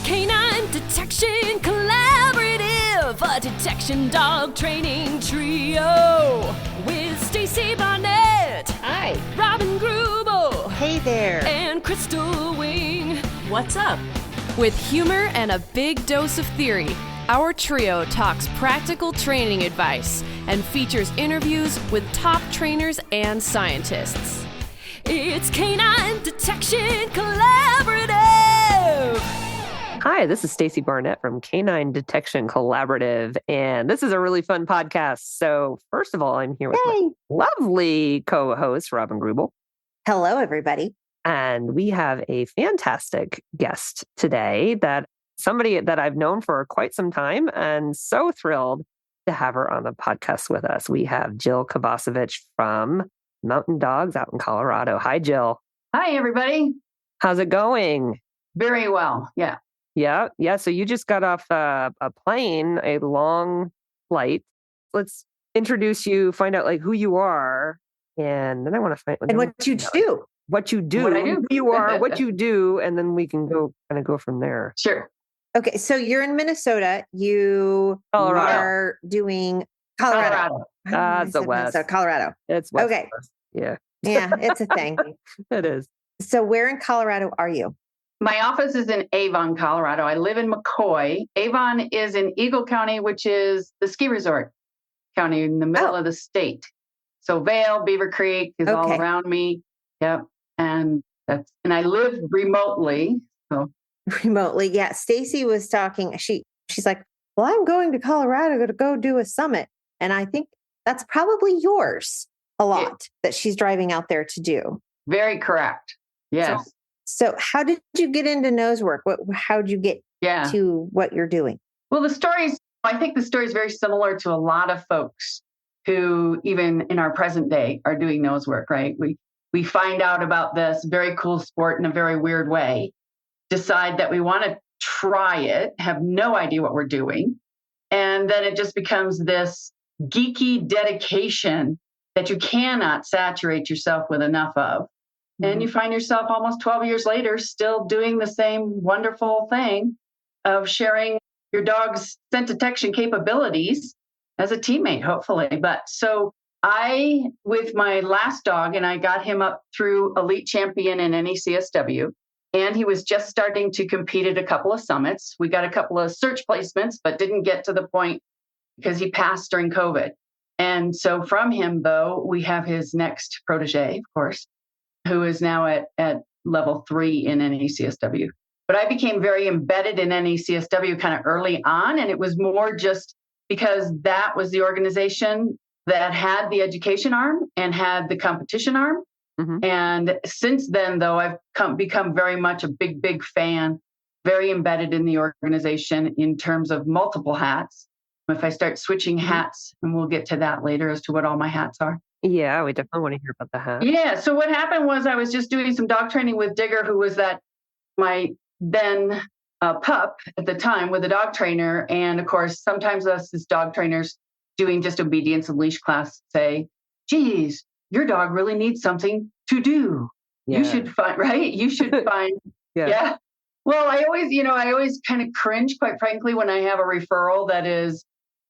Canine Detection Collaborative, a detection dog training trio with Stacy Barnett. Hi. Robin Greubel. Hey there. And Crystal Wing. What's up? With humor and a big dose of theory, our trio talks practical training advice and features interviews with top trainers and scientists. It's Canine Detection Collaborative. Hi, this is Stacy Barnett from Canine Detection Collaborative, and this is a really fun podcast. So first of all, I'm here with my lovely co-host, Robin Greubel. Hello, everybody. And we have a fantastic guest today, somebody that I've known for quite some time, and so thrilled to have her on the podcast with us. We have Jill Kovacevich from Mountain Dogs out in Colorado. Hi, Jill. Hi, everybody. How's it going? Very well. Yeah. Yeah. So you just got off a plane, a long flight. Let's introduce you, find out like who you are, and then I want to find and what you do. What you do, What I do. who you are, what you do, and then we can go from there. Sure. Okay, so you're in Minnesota. You Colorado. are doing Colorado. It's the West. So Colorado. It's West. Okay. West. Yeah. Yeah, it's a thing. It is. So where in Colorado are you? My office is in Avon, Colorado. I live in McCoy. Avon is in Eagle County, which is the ski resort county in the middle of the state. So Vail, Beaver Creek is all around me. Yep. And I live remotely. So Remotely. Yeah. Stacy was talking. She's like, well, I'm going to Colorado to go do a summit. And I think that's probably yours a lot that she's driving out there to do. very correct. Yes. So how did you get into Nosework? How did you get to what you're doing? Well, I think the story is very similar to a lot of folks who, even in our present day, are doing Nosework, right? We find out about this very cool sport in a very weird way, decide that we want to try it, have no idea what we're doing. And then it just becomes this geeky dedication that you cannot saturate yourself with enough of. Mm-hmm. And you find yourself almost 12 years later still doing the same wonderful thing of sharing your dog's scent detection capabilities as a teammate, hopefully. But so with my last dog, and I got him up through elite champion in NECSW, and he was just starting to compete at a couple of summits. We got a couple of search placements, but didn't get to the point because he passed during COVID. And so from him, though, we have his next protege, of course, who is now at level 3 in NECSW. But I became very embedded in NECSW kind of early on, and it was more just because that was the organization that had the education arm and had the competition arm. Mm-hmm. And since then, though, I've become very much a big, big fan, very embedded in the organization in terms of multiple hats. If I start switching hats, and we'll get to that later as to what all my hats are. Yeah, we definitely want to hear about the hat. Yeah. So what happened was I was just doing some dog training with Digger, who was my then pup at the time with a dog trainer. And of course, sometimes us as dog trainers doing just obedience and leash class say, geez, your dog really needs something to do. Yeah. You should find, right? You should find. Yeah. Well, I always kind of cringe, quite frankly, when I have a referral that is,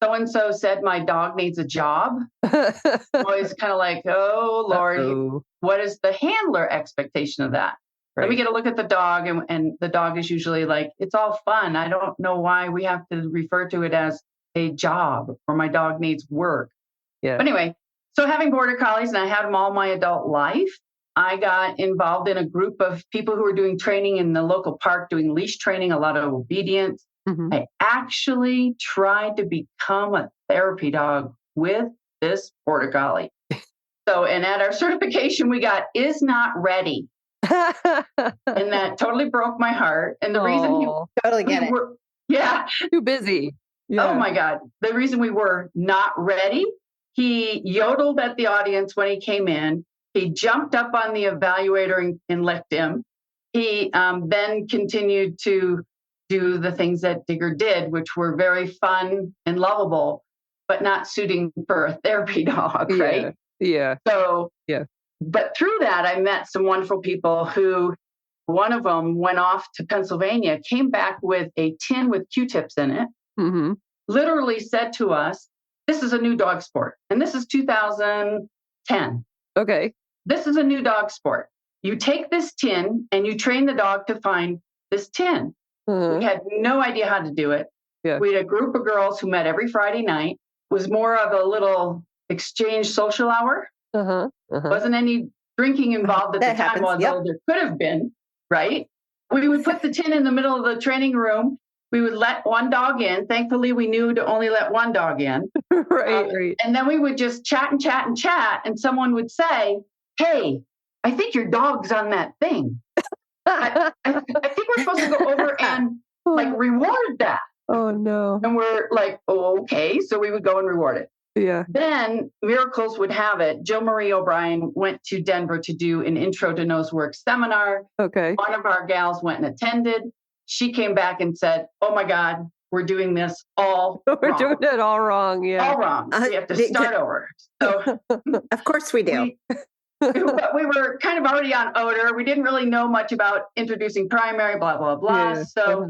so-and-so said my dog needs a job. I'm always kind of like, oh, Lord, what is the handler expectation of that? Right. Let me get a look at the dog. And the dog is usually like, it's all fun. I don't know why we have to refer to it as a job or my dog needs work. Yeah. But anyway, so having border collies, and I had them all my adult life, I got involved in a group of people who were doing training in the local park, doing leash training, a lot of obedience. Mm-hmm. I actually tried to become a therapy dog with this border collie. And at our certification, we got is not ready. And that totally broke my heart. And the reason too busy. Yeah. Oh my God. The reason we were not ready, he yodeled at the audience when he came in. He jumped up on the evaluator and licked him. He then continued to do the things that Digger did, which were very fun and lovable, but not suiting for a therapy dog, right? Yeah. So, but through that, I met some wonderful people who one of them went off to Pennsylvania, came back with a tin with Q-tips in it, literally said to us, this is a new dog sport. And this is 2010. Okay. This is a new dog sport. You take this tin and you train the dog to find this tin. We had no idea how to do it. Yeah. We had a group of girls who met every Friday night. It was more of a little exchange social hour. Wasn't any drinking involved at the time, although there could have been, right? We would put the tin in the middle of the training room. We would let one dog in. Thankfully, we knew to only let one dog in. Right. And then we would just chat and chat and chat. And someone would say, hey, I think your dog's on that thing. I think we're supposed to go over and reward that. Oh, no. And we're like, oh, okay. So we would go and reward it. Yeah. Then miracles would have it. Jill Marie O'Brien went to Denver to do an intro to Nosework seminar. Okay. One of our gals went and attended. She came back and said, oh my God, we're doing this all wrong. We're doing it all wrong. Yeah. All wrong. We have to start over. So of course we do. But we were kind of already on odor. We didn't really know much about introducing primary, blah, blah, blah. Yeah. So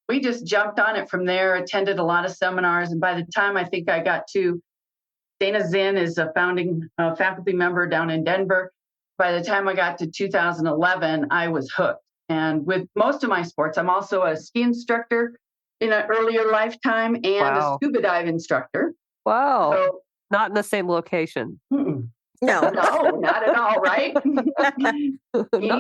we just jumped on it from there, attended a lot of seminars. And by the time I think I got to Dana Zinn is a founding faculty member down in Denver. By the time I got to 2011, I was hooked. And with most of my sports, I'm also a ski instructor in an earlier lifetime and a scuba dive instructor. Wow. So, not in the same location. No, not at all, right? Skiing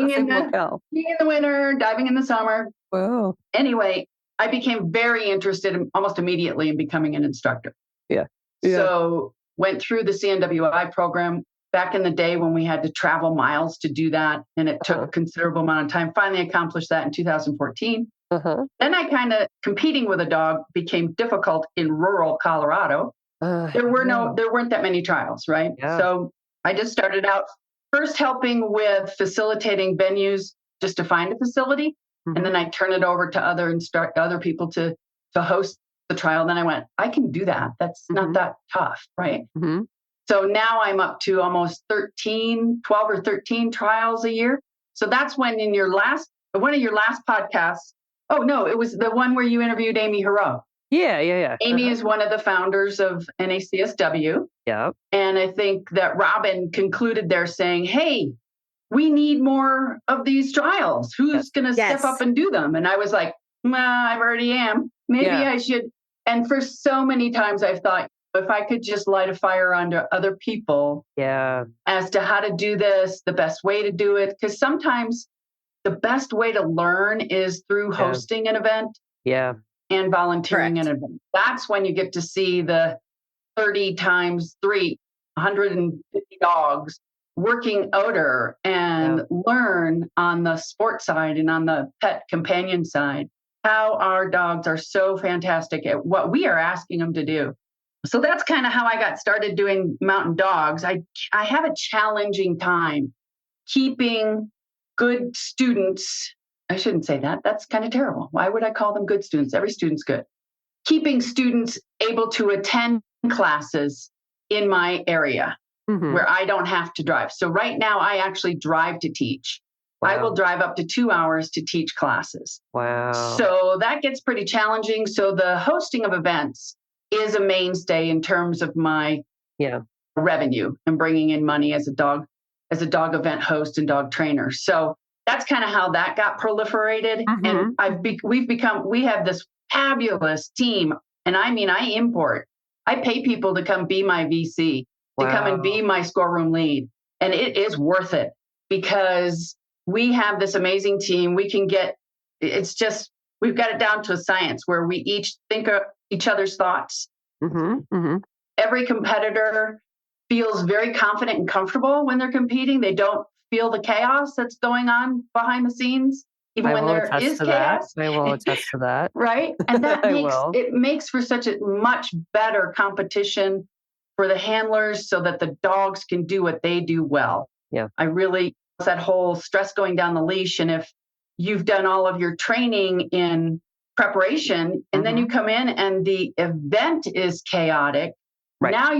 in the winter, diving in the summer. Wow. Anyway, I became very interested almost immediately in becoming an instructor. Yeah. So went through the CNWI program back in the day when we had to travel miles to do that. And it took a considerable amount of time. Finally accomplished that in 2014. Then I kind of competing with a dog became difficult in rural Colorado. There weren't that many trials, right? Yeah. So I just started out first helping with facilitating venues just to find a facility. And then I turn it over to other people to host the trial. Then I went, I can do that. That's not that tough, right? So now I'm up to almost 12 or 13 trials a year. So that's when in one of your last podcasts, oh no, it was the one where you interviewed Amy Hero. Yeah. Amy is one of the founders of NACSW. Yeah. And I think that Robin concluded there saying, hey, we need more of these trials. Who's going to step up and do them? And I was like, I already am. Maybe I should. And for so many times I've thought, if I could just light a fire under other people as to how to do this, the best way to do it. Because sometimes the best way to learn is through hosting an event and volunteering an event. That's when you get to see the 30 times 3, 150 dogs working odor and learn on the sports side and on the pet companion side how our dogs are so fantastic at what we are asking them to do. So that's kind of how I got started doing mountain dogs. I have a challenging time keeping good students. I shouldn't say that. That's kind of terrible. Why would I call them good students? Every student's good. Keeping students able to attend classes in my area where I don't have to drive. So right now I actually drive to teach. Wow. I will drive up to 2 hours to teach classes. Wow. So that gets pretty challenging. So the hosting of events is a mainstay in terms of my revenue and bringing in money as a dog event host and dog trainer. So that's kind of how that got proliferated. And we have this fabulous team. And I mean, I pay people to come be my VC, to come and be my scoreroom lead. And it is worth it because we have this amazing team. We've got it down to a science where we each think of each other's thoughts. Every competitor feels very confident and comfortable when they're competing. They don't feel the chaos that's going on behind the scenes, even when there is chaos. I will attest to that. Right? And that makes for such a much better competition for the handlers so that the dogs can do what they do well. Yeah. That whole stress going down the leash. And if you've done all of your training in preparation and then you come in and the event is chaotic, now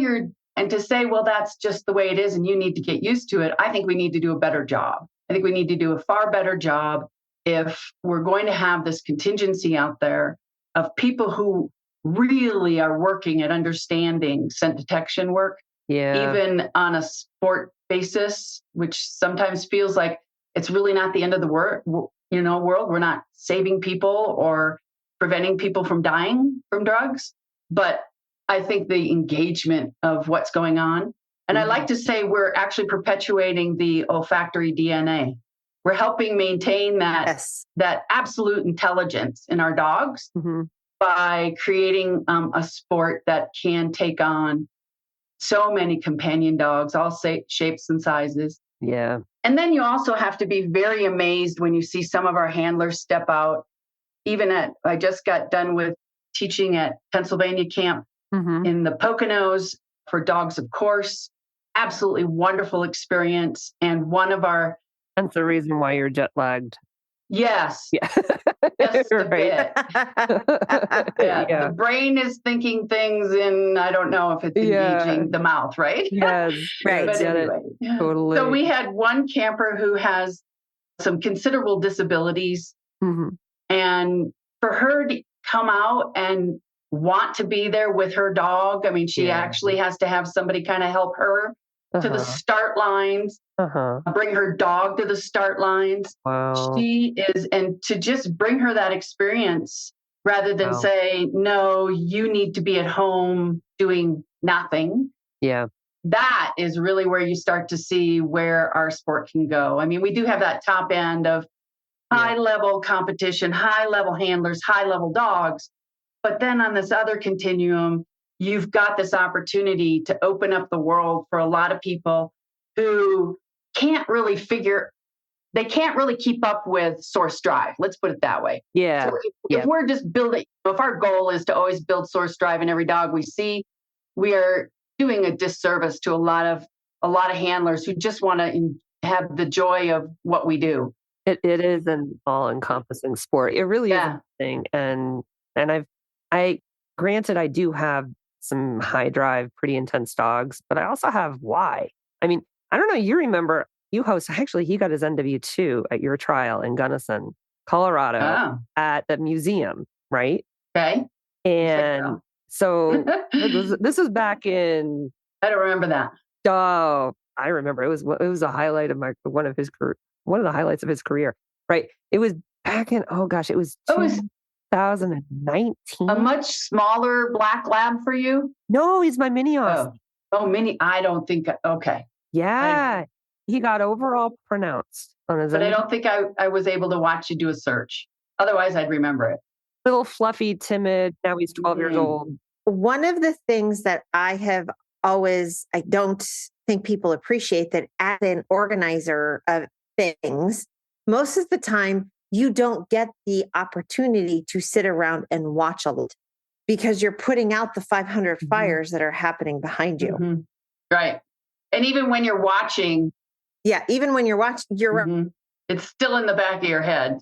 and to say, well, that's just the way it is and you need to get used to it. I think we need to do a better job. I think we need to do a far better job if we're going to have this contingency out there of people who really are working at understanding scent detection work, even on a sport basis, which sometimes feels like it's really not the end of the world. We're not saving people or preventing people from dying from drugs. But I think the engagement of what's going on, and I like to say we're actually perpetuating the olfactory DNA. We're helping maintain that absolute intelligence in our dogs by creating a sport that can take on so many companion dogs, all shapes and sizes. Yeah. And then you also have to be very amazed when you see some of our handlers step out. I just got done with teaching at Pennsylvania camp in the Poconos for dogs, of course. Absolutely wonderful experience. And one of our... That's the reason why you're jet lagged. Yes. Yeah. Just a Right. bit. The brain is thinking things and I don't know if it's engaging the mouth, right? Yes. Right. But anyway. Totally. So we had one camper who has some considerable disabilities. And for her to come out and want to be there with her dog, I mean, she actually has to have somebody kind of help her to the start lines, bring her dog to the start lines. Wow. And to just bring her that experience rather than say, no, you need to be at home doing nothing. Yeah. That is really where you start to see where our sport can go. I mean, we do have that top end of high level competition, high level handlers, high level dogs. But then on this other continuum, you've got this opportunity to open up the world for a lot of people who can't really keep up with source drive. Let's put it that way. Yeah. So if we're just building, if our goal is to always build source drive in every dog we see, we are doing a disservice to a lot of handlers who just want to have the joy of what we do. It is an all-encompassing sport. It really is interesting. And granted, I do have some high drive, pretty intense dogs, but I also have Y. I mean, I don't know. You remember he got his NW2 at your trial in Gunnison, Colorado at the museum, right? Okay. And so this was back in... I don't remember that. Oh, I remember. It was a highlight of one of the highlights of his career, right? It was back in, it was 2019. A much smaller black lab for you? No, he's my mini Aussie. Oh, mini. I don't think. Okay. Yeah. He got overall pronounced on his But I don't think I was able to watch you do a search. Otherwise, I'd remember it. Little fluffy, timid. Now he's 12 years old. One of the things that I don't think people appreciate that as an organizer of things, most of the time, you don't get the opportunity to sit around and watch a lot because you're putting out the 500 fires that are happening behind you. Right. And even when you're watching. Yeah. Even when you're watching, it's still in the back of your head,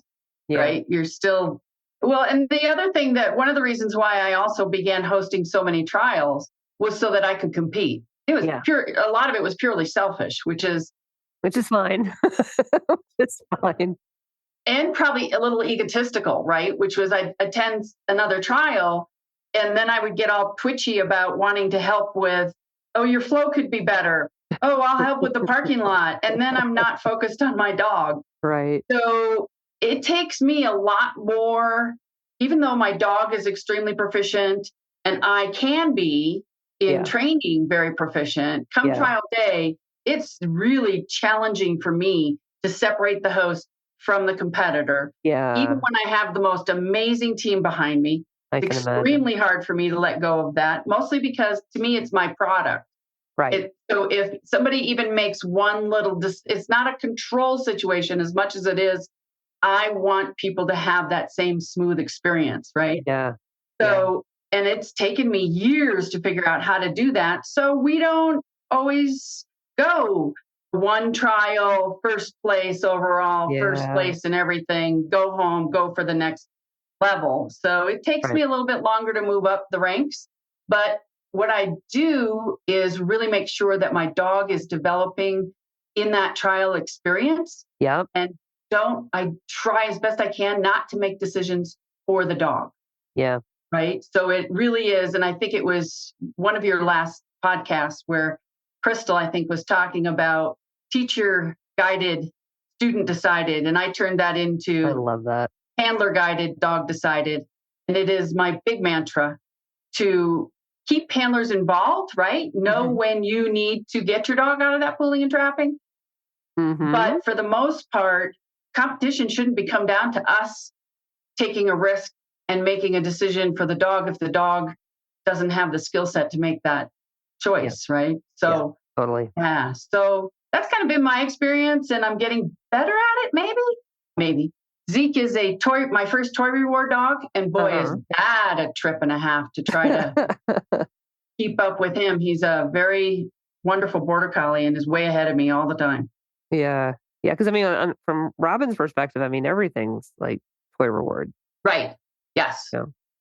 right? You're still, well, and the other thing one of the reasons why I also began hosting so many trials was so that I could compete. It was a lot of it was purely selfish, which is fine. It's fine. And probably a little egotistical, right? Which was I'd attend another trial and then I would get all twitchy about wanting to help with, your flow could be better. I'll help with the parking lot. And then I'm not focused on my dog. Right. So it takes me a lot more, even though my dog is extremely proficient and I can be in training very proficient, come trial day, it's really challenging for me to separate the host from the competitor. Yeah. Even when I have the most amazing team behind me, it's extremely hard for me to let go of that, mostly because to me, it's my product. Right. So if somebody even makes one little, it's not a control situation as much as it is, I want people to have that same smooth experience, right? Yeah. So, and it's taken me years to figure out how to do that. So we don't always go one trial, first place overall, first place in everything, go home, go for the next level. So it takes me a little bit longer to move up the ranks. But what I do is really make sure that my dog is developing in that trial experience. Yep. And I try as best I can not to make decisions for the dog. Yeah. Right. So it really is. And I think it was one of your last podcasts where Crystal, I think, was talking about teacher guided, student decided. And I turned that into I love that. handler guided, dog decided. And it is my big mantra to keep handlers involved, right? Know when you need to get your dog out of that pulling and trapping. But for the most part, competition shouldn't come down to us taking a risk and making a decision for the dog if the dog doesn't have the skill set to make that choice, right? So, totally. Yeah. So that's kind of been my experience, and I'm getting better at it, maybe. Zeke is my first toy reward dog, and boy, is that a trip and a half to try to keep up with him. He's a very wonderful border collie and is way ahead of me all the time. Yeah. Yeah. Because I mean, from Robin's perspective, I mean, everything's like toy reward. Right. Yes.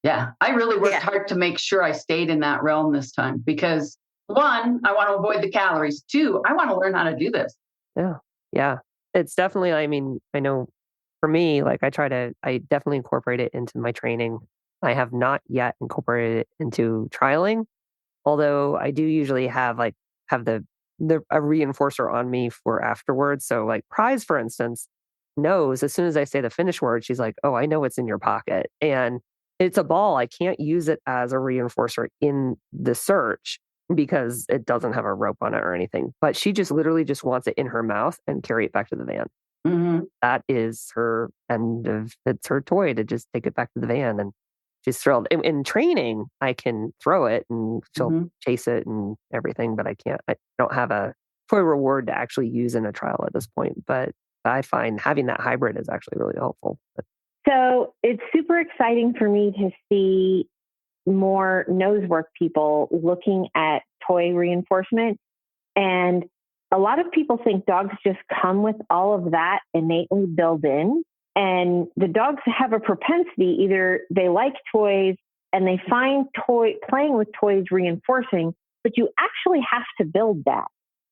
Yeah. I really worked hard to make sure I stayed in that realm this time because 1, I want to avoid the calories. 2, I want to learn how to do this. Yeah. Yeah. It's definitely, I mean, I know for me, like I definitely incorporate it into my training. I have not yet incorporated it into trialing, although I do usually have a reinforcer on me for afterwards. So like Prize, for instance, knows as soon as I say the finish word, she's like, oh, I know it's in your pocket. And it's a ball. I can't use it as a reinforcer in the search because it doesn't have a rope on it or anything. But she just literally just wants it in her mouth and carry it back to the van. That is it's her toy to just take it back to the van. And she's thrilled. In training, I can throw it and she'll chase it and everything, but I don't have a toy reward to actually use in a trial at this point. But I find having that hybrid is actually really helpful. So it's super exciting for me to see more Nosework people looking at toy reinforcement. And a lot of people think dogs just come with all of that innately built in. And the dogs have a propensity, either they like toys and they find playing with toys reinforcing, but you actually have to build that.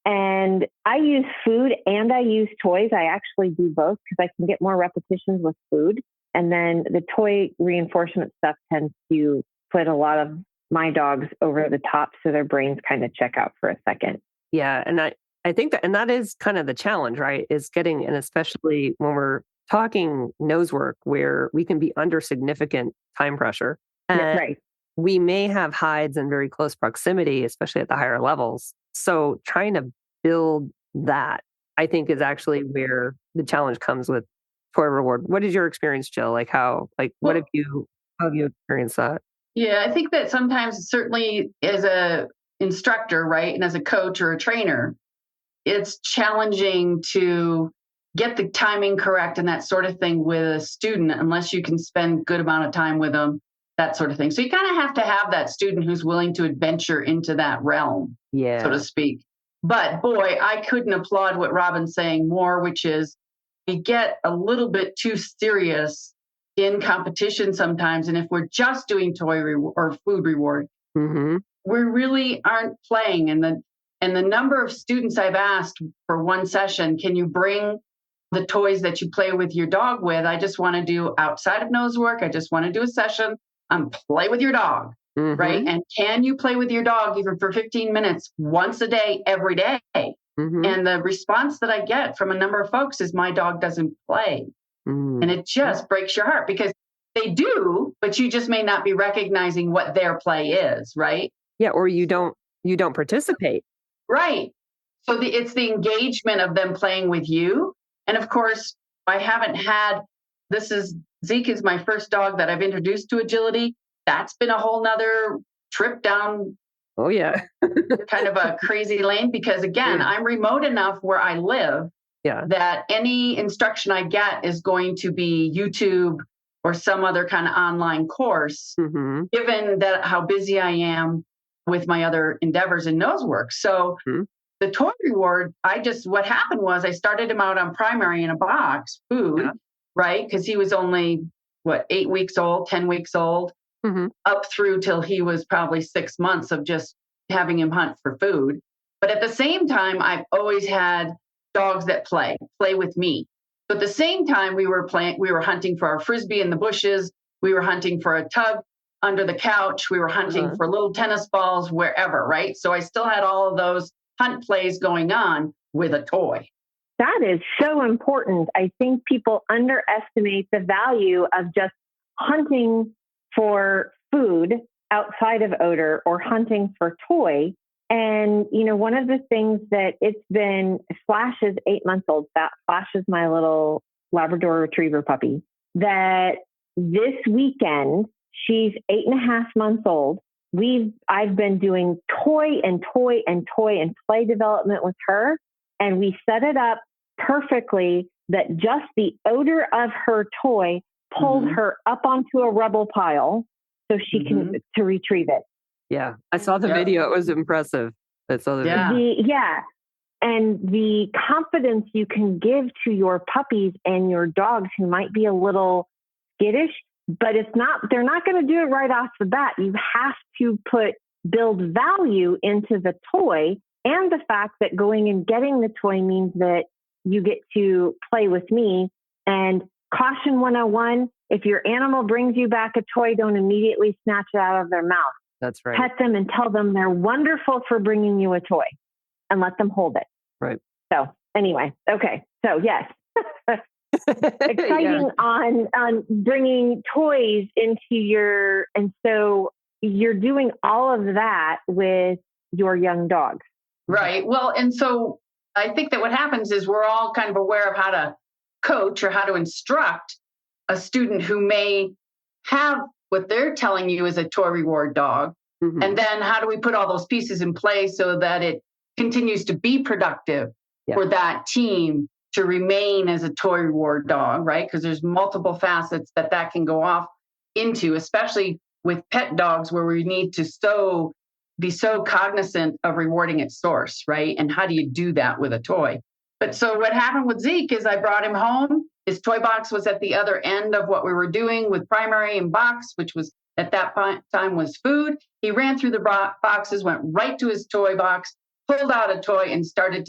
And I use food and I use toys. I actually do both because I can get more repetitions with food. And then the toy reinforcement stuff tends to put a lot of my dogs over the top so their brains kind of check out for a second. Yeah. And I think that is kind of the challenge, right? Is getting, and especially when we're talking Nosework where we can be under significant time pressure. And right. We may have hides in very close proximity, especially at the higher levels. So trying to build that, I think, is actually where the challenge comes with toy reward. What is your how have you experienced that? Yeah, I think that sometimes, certainly as a instructor, right, and as a coach or a trainer, it's challenging to get the timing correct and that sort of thing with a student unless you can spend a good amount of time with them, that sort of thing. So you kind of have that student who's willing to adventure into that realm, so to speak. But boy, I couldn't applaud what Robin's saying more, which is we get a little bit too serious in competition sometimes. And if we're just doing toy or food reward, we really aren't playing. And the number of students I've asked for one session, can you bring the toys that you play with your dog with? I just want to do outside of Nosework. I just want to do a session and play with your dog, right? And can you play with your dog even for 15 minutes once a day, every day? And the response that I get from a number of folks is my dog doesn't play. And it just breaks your heart because they do, but you just may not be recognizing what their play is, right? Yeah, or you don't participate. Right. So it's the engagement of them playing with you. And of course, I haven't had, Zeke is my first dog that I've introduced to agility. That's been a whole nother trip down. Oh yeah. kind of a crazy lane because again, I'm remote enough where I live that any instruction I get is going to be YouTube or some other kind of online course, given that how busy I am with my other endeavors in Nosework. So the toy reward, what happened was I started him out on primary in a box, food, right? Because he was only, 8 weeks old, 10 weeks old, up through till he was probably 6 months of just having him hunt for food. But at the same time, I've always had dogs that play with me. So at the same time, we were hunting for our Frisbee in the bushes. We were hunting for a tug under the couch. We were hunting for little tennis balls wherever, right? So I still had all of those hunt plays going on with a toy. That is so important. I think people underestimate the value of just hunting for food outside of odor or hunting for toy. And, one of the things that Flash is 8 months old. Flash is my little Labrador retriever puppy, that this weekend, she's 8.5 months old. I've been doing toy and play development with her. And we set it up perfectly that just the odor of her toy pulled her up onto a rubble pile so she can to retrieve it. Yeah, I saw the video. It was impressive. I saw the video. And the confidence you can give to your puppies and your dogs who might be a little skittish, but they're not going to do it right off the bat. You have to build value into the toy, and the fact that going and getting the toy means that you get to play with me. And caution 101, if your animal brings you back a toy, don't immediately snatch it out of their mouth. That's right. Pet them and tell them they're wonderful for bringing you a toy and let them hold it. Right. So anyway, okay. So yes, exciting on bringing toys into and so you're doing all of that with your young dogs. Right. Well, and so I think that what happens is we're all kind of aware of how to coach or how to instruct a student who may have what they're telling you is a toy reward dog. And then how do we put all those pieces in place so that it continues to be productive for that team to remain as a toy reward dog, right? Because there's multiple facets that can go off into, especially with pet dogs where we need to be so cognizant of rewarding its source, right? And how do you do that with a toy? But so what happened with Zeke is I brought him home. His toy box was at the other end of what we were doing with primary and box, which was at that time was food. He ran through the boxes, went right to his toy box, pulled out a toy and started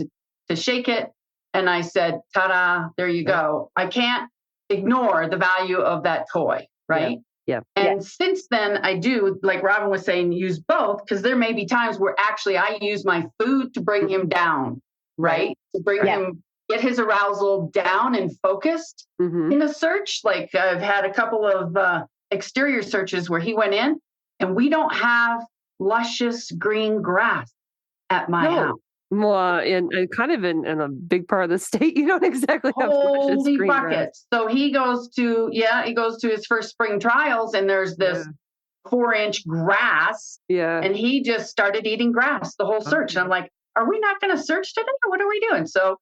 to shake it. And I said, ta-da, there you go. I can't ignore the value of that toy, right? Yeah. And since then, I do, like Robin was saying, use both, because there may be times where actually I use my food to bring him down, right? To bring him, get his arousal down and focused in a search. Like I've had a couple of exterior searches where he went in and we don't have luscious green grass at my house. Well, and kind of in a big part of the state, you don't exactly have luscious green grass. So he goes to his first spring trials and there's this 4-inch grass. Yeah. And he just started eating grass the whole search. And I'm like, are we not going to search today or what are we doing? So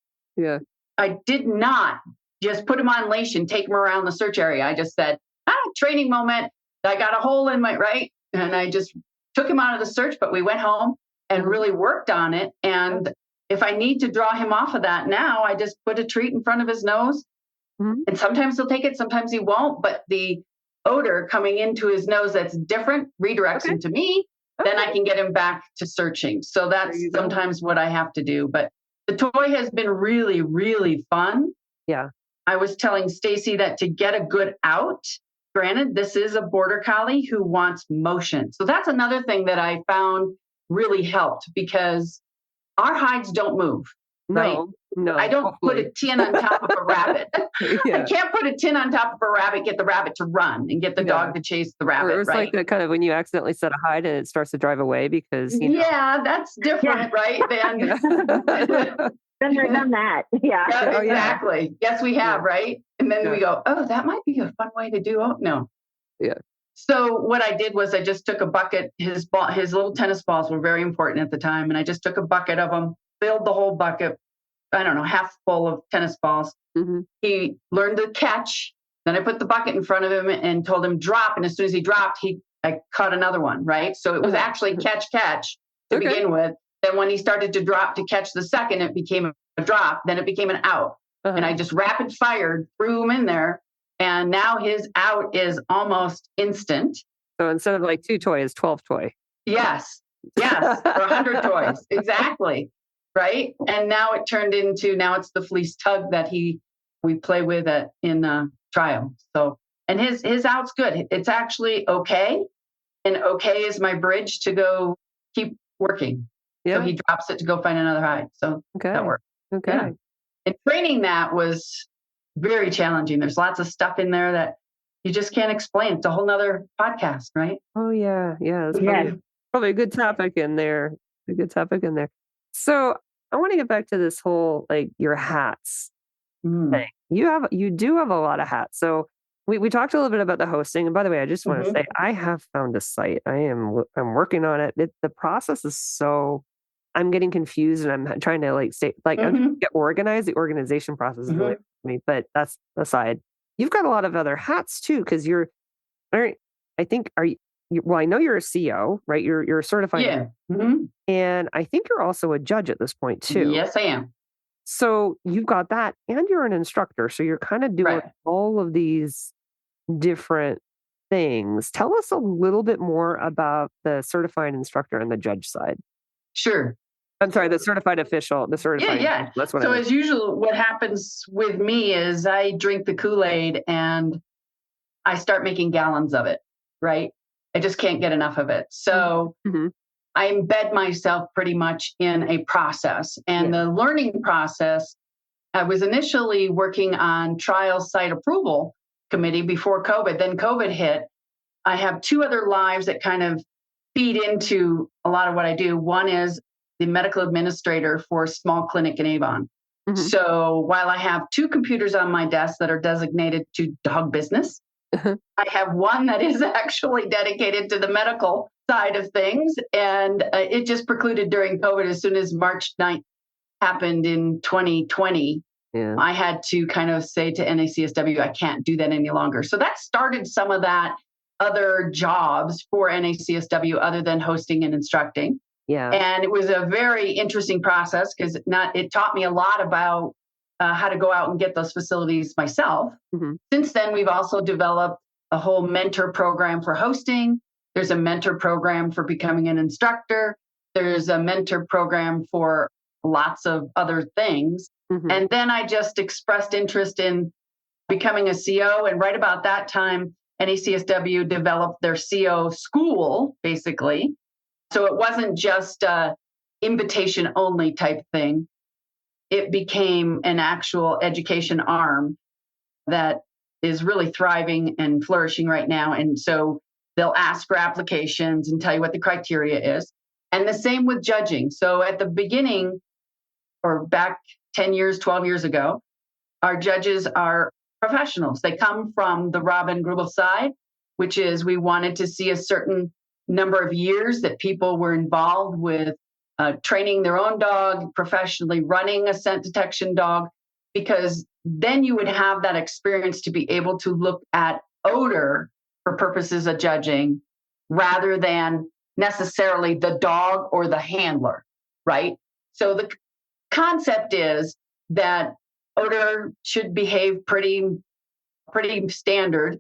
I did not just put him on leash and take him around the search area. I just said, training moment. I got a hole in my right. And I just took him out of the search, but we went home and really worked on it. And if I need to draw him off of that now, I just put a treat in front of his nose. And sometimes he'll take it, sometimes he won't. But the odor coming into his nose that's different redirects him to me. Then I can get him back to searching. So that's sometimes what I have to do. But the toy has been really, really fun. Yeah. I was telling Stacy that to get a good out, granted, this is a border collie who wants motion. So that's another thing that I found really helped because our hides don't move. Right? No. I don't put a tin on top of a rabbit. I can't put a tin on top of a rabbit, get the rabbit to run and get the dog to chase the rabbit. Or it's like the kind of when you accidentally set a hide and it starts to drive away because that's different, right? Then we've done that. Yeah. Exactly. Yes, we have, right? And then we go, oh, that might be a fun way to do. Oh, no. Yeah. So what I did was I just took a bucket. His little tennis balls were very important at the time. And I just took a bucket of them, filled the whole bucket, I don't know, half full of tennis balls. He learned to catch. Then I put the bucket in front of him and told him drop. And as soon as he dropped, I caught another one, right? So it was actually catch to begin with. Then when he started to drop to catch the second, it became a drop. Then it became an out. And I just rapid fired, threw him in there. And now his out is almost instant. So instead of like 2 toys, 12 toy. Yes, or 100 toys. Exactly. Right. And now it turned into, now it's the fleece tug that we we play with it in trial. So, and his out's good. It's actually okay. And okay is my bridge to go keep working. Yeah. So he drops it to go find another hide. So that worked. Okay. Yeah. And training that was very challenging. There's lots of stuff in there that you just can't explain. It's a whole nother podcast, right? Oh yeah. Yeah. That's Yeah. probably a good topic in there. A good topic in there. So I want to get back to this whole, like, your hats thing. You do have a lot of hats. So we talked a little bit about the hosting. And by the way, I just want to say I have found a site. I'm working on it. The process is so, I'm getting confused, and I'm trying to I'm trying to get organized. The organization process is really for me, but that's aside. You've got a lot of other hats too, because I know you're a CO, right? You're a certified. Yeah. And I think you're also a judge at this point too. Yes, I am. So you've got that, and you're an instructor. So you're kind of doing all of these different things. Tell us a little bit more about the certified instructor and the judge side. Sure. I'm sorry, the certified official, the certified. Yeah. That's what so I mean. as usual, what happens with me is I drink the Kool-Aid and I start making gallons of it, right? I just can't get enough of it. So I embed myself pretty much in a process. And the learning process, I was initially working on trial site approval committee before COVID. Then COVID hit. I have two other lives that kind of feed into a lot of what I do. One is the medical administrator for a small clinic in Avon. So while I have two computers on my desk that are designated to dog business, I have one that is actually dedicated to the medical side of things. And it just precluded during COVID. As soon as March 9th happened in 2020, I had to kind of say to NACSW, I can't do that any longer. So that started some of that other jobs for NACSW other than hosting and instructing. Yeah. And it was a very interesting process because it taught me a lot about how to go out and get those facilities myself. Since then, we've also developed a whole mentor program for hosting. There's a mentor program for becoming an instructor. There's a mentor program for lots of other things. And then I just expressed interest in becoming a CO. And right about that time, NACSW developed their CO school, basically. So it wasn't just a invitation only type thing. It became an actual education arm that is really thriving and flourishing right now. And so they'll ask for applications and tell you what the criteria is. And the same with judging. So at the beginning, or back 10 years, 12 years ago, our judges are professionals. They come from the Rob and Greubel side, which is we wanted to see a certain number of years that people were involved with training their own dog, professionally running a scent detection dog, because then you would have that experience to be able to look at odor for purposes of judging rather than necessarily the dog or the handler, right? So the concept is that odor should behave pretty standard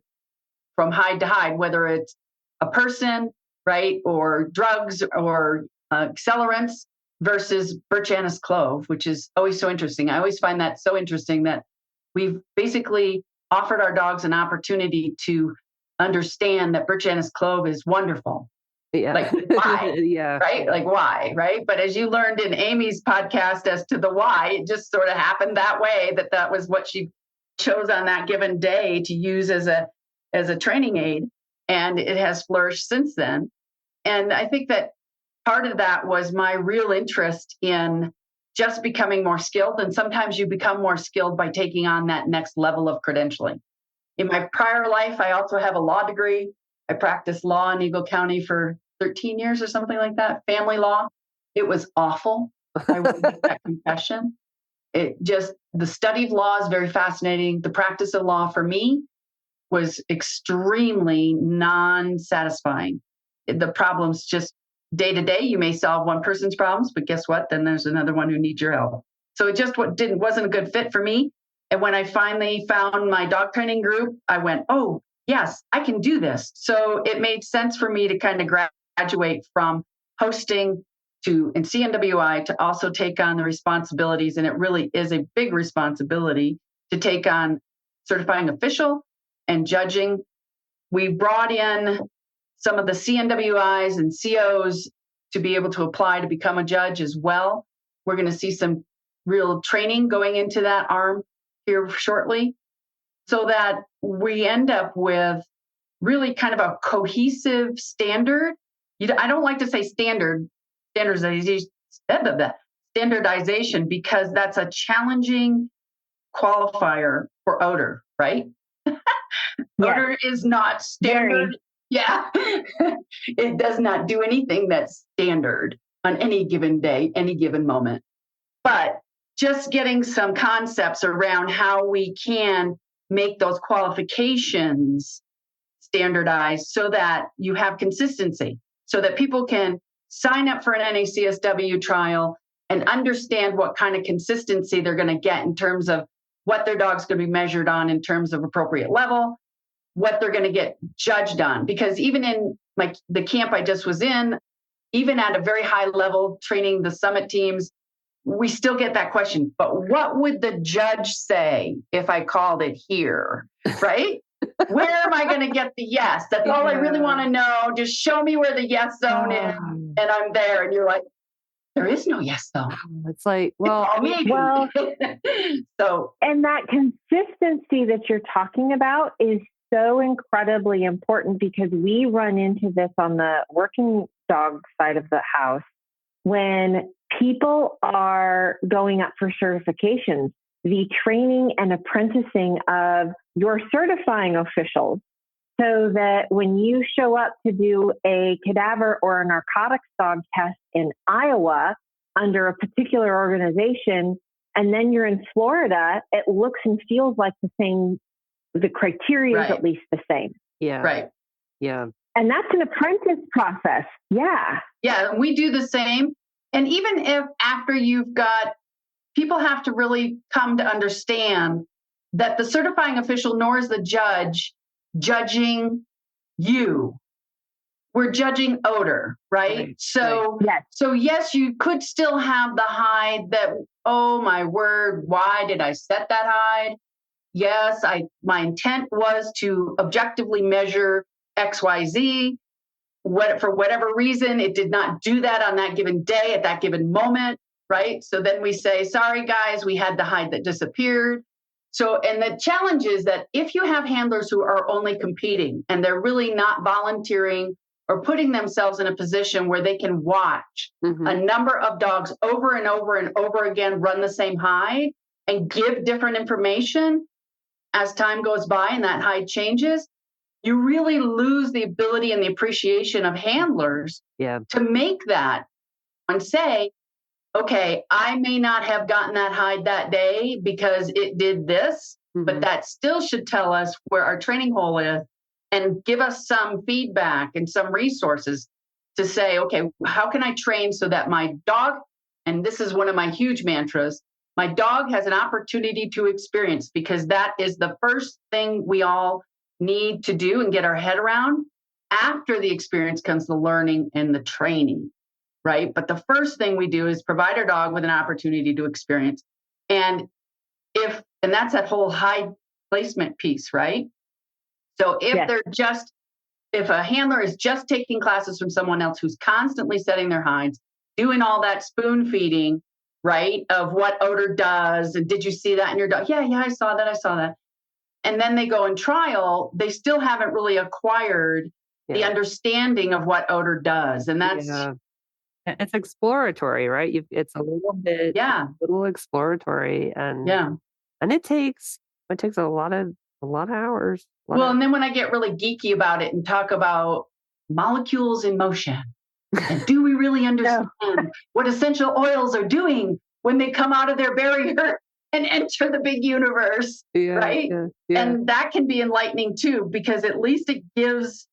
from hide to hide, whether it's a person, right, or drugs or accelerants versus birch anise clove, which is always so interesting. I always find that so interesting that we've basically offered our dogs an opportunity to understand that birch anise clove is wonderful. Yeah. Like why? Right? Like why? Right? But as you learned in Amy's podcast as to the why, it just sort of happened that way, that was what she chose on that given day to use as a training aid. And it has flourished since then. And I think that part of that was my real interest in just becoming more skilled. And sometimes you become more skilled by taking on that next level of credentialing. In my prior life, I also have a law degree. I practiced law in Eagle County for 13 years or something like that, family law. It was awful. I will make that confession. The study of law is very fascinating. The practice of law for me was extremely non-satisfying. The problems just day to day, you may solve one person's problems, but guess what? Then there's another one who needs your help. So it just wasn't a good fit for me. And when I finally found my dog training group, I went, oh, yes, I can do this. So it made sense for me to kind of graduate from hosting in CNWI to also take on the responsibilities. And it really is a big responsibility to take on certifying official and judging. We brought in some of the CNWIs and COs to be able to apply to become a judge as well. We're going to see some real training going into that arm here shortly, so that we end up with really kind of a cohesive standard. I don't like to say standardization, because that's a challenging qualifier for odor, right? Odor is not standard. Yeah. It does not do anything that's standard on any given day, any given moment. But just getting some concepts around how we can make those qualifications standardized so that you have consistency, so that people can sign up for an NACSW trial and understand what kind of consistency they're going to get in terms of what their dog's going to be measured on in terms of appropriate level, what they're going to get judged on. Because even in the camp I just was in, even at a very high level, training the summit teams, we still get that question. But what would the judge say if I called it here, right? Where am I going to get the yes? That's all I really want to know. Just show me where the yes zone is, and I'm there. And you're like, there is no yes zone. It's like, well, so, and that consistency that you're talking about is so incredibly important, because we run into this on the working dog side of the house when people are going up for certifications. The training and apprenticing of your certifying officials, so that when you show up to do a cadaver or a narcotics dog test in Iowa under a particular organization, and then you're in Florida, it looks and feels like the same. The criteria is at least the same. Yeah. Right. Yeah. And that's an apprentice process. Yeah. Yeah. We do the same. And even if after you've got, people have to really come to understand that the certifying official nor is the judge judging you. We're judging odor, right? So, So yes, you could still have the hide that, oh my word, why did I set that hide? Yes, my intent was to objectively measure XYZ. For whatever reason, it did not do that on that given day at that given moment, right? So then we say, sorry, guys, we had the hide that disappeared. So, and the challenge is that if you have handlers who are only competing and they're really not volunteering or putting themselves in a position where they can watch a number of dogs over and over and over again run the same hide and give different information as time goes by and that hide changes, you really lose the ability and the appreciation of handlers to make that and say, okay, I may not have gotten that hide that day because it did this, but that still should tell us where our training hole is and give us some feedback and some resources to say, okay, how can I train so that my dog, and this is one of my huge mantras, my dog has an opportunity to experience, because that is the first thing we all need to do and get our head around. After the experience comes the learning and the training, right? But the first thing we do is provide our dog with an opportunity to experience. And that's that whole hide placement piece, right? So if a handler is just taking classes from someone else who's constantly setting their hides, doing all that spoon feeding, right, of what odor does, and did you see that in your dog? Yeah, I saw that. And then they go in trial, they still haven't really acquired the understanding of what odor does. And that's it's exploratory, right? It's a little bit exploratory, and and it takes a lot of hours. And then when I get really geeky about it and talk about molecules in motion, and do we really understand what essential oils are doing when they come out of their barrier and enter the big universe, right? And that can be enlightening too, because at least it gives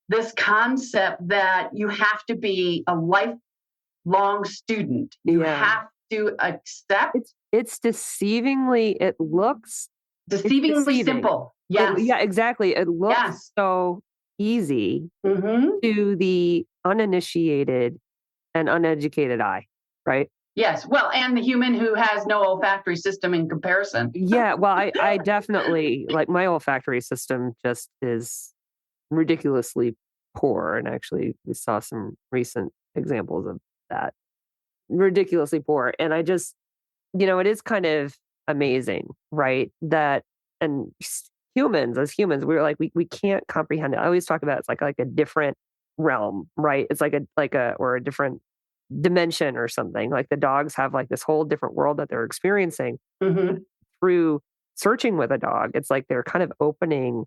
this concept that you have to be a lifelong student. You have to accept. It looks deceivingly simple. Yes. Exactly. It looks so easy to the uninitiated and uneducated eye, right? Yes. Well, and the human who has no olfactory system in comparison. Yeah. Well, I definitely like my olfactory system just is ridiculously poor. And actually, we saw some recent examples of that ridiculously poor. And I just, it is kind of amazing, right? That, and humans, as humans, we're like, we can't comprehend it. I always talk about it's like a different realm, right? It's like or a different dimension or something. Like the dogs have like this whole different world that they're experiencing through searching with a dog. It's like they're kind of opening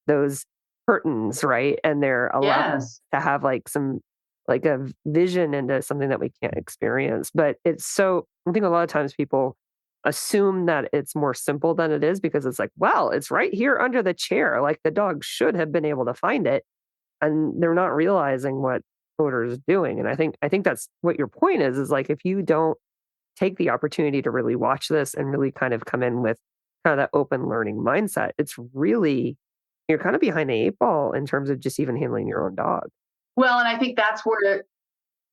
those curtains, right? And they're allowed to have like some like a vision into something that we can't experience. But it's so, I think a lot of times people assume that it's more simple than it is because it's like, well, it's right here under the chair. Like the dog should have been able to find it. And they're not realizing what odor is doing. And I think that's what your point is like, if you don't take the opportunity to really watch this and really kind of come in with kind of that open learning mindset, it's really, you're kind of behind the eight ball in terms of just even handling your own dog. Well, and I think that's where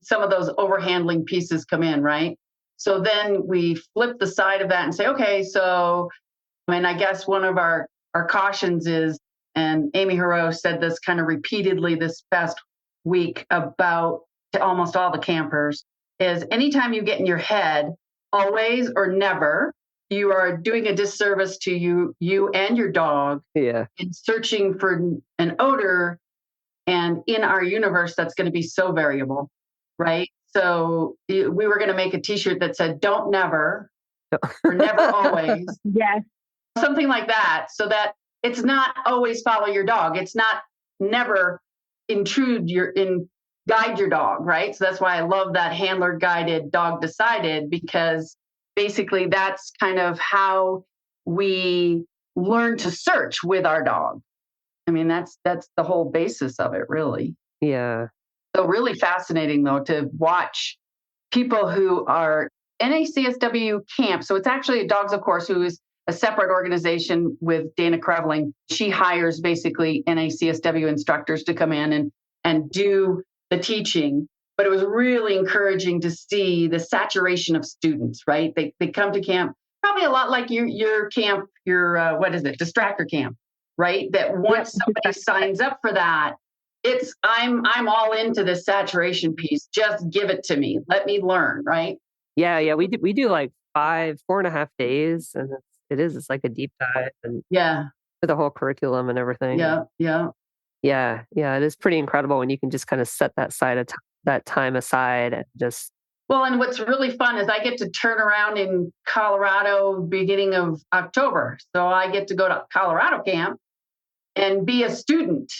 some of those overhandling pieces come in, right? So then we flip the side of that and say, okay, so, and I guess one of our cautions is, and Amy Hero said this kind of repeatedly this past week about to almost all the campers, is anytime you get in your head, always or never, you are doing a disservice to you and your dog in searching for an odor. And in our universe, that's going to be so variable, right? So we were going to make a t-shirt that said, don't never, or never always. Yes. Something like that. So that it's not always follow your dog. It's not never guide your dog, right? So that's why I love that handler guided, dog decided, because basically that's kind of how we learn to search with our dog. I mean, that's the whole basis of it, really. Yeah. So really fascinating, though, to watch people who are NACSW camp. So it's actually a Dogs of Course, who is a separate organization with Dana Kreveling. She hires basically NACSW instructors to come in and do the teaching. But it was really encouraging to see the saturation of students, right? They come to camp probably a lot like your camp, what is it, Distractor camp, right? That once somebody signs up for that, it's I'm all into this saturation piece. Just give it to me. Let me learn, right? Yeah. We do like 4.5 days, and it's like a deep dive and with the whole curriculum and everything. Yeah. It is pretty incredible when you can just kind of set that time aside and just. Well, and what's really fun is I get to turn around in Colorado beginning of October. So I get to go to Colorado camp and be a student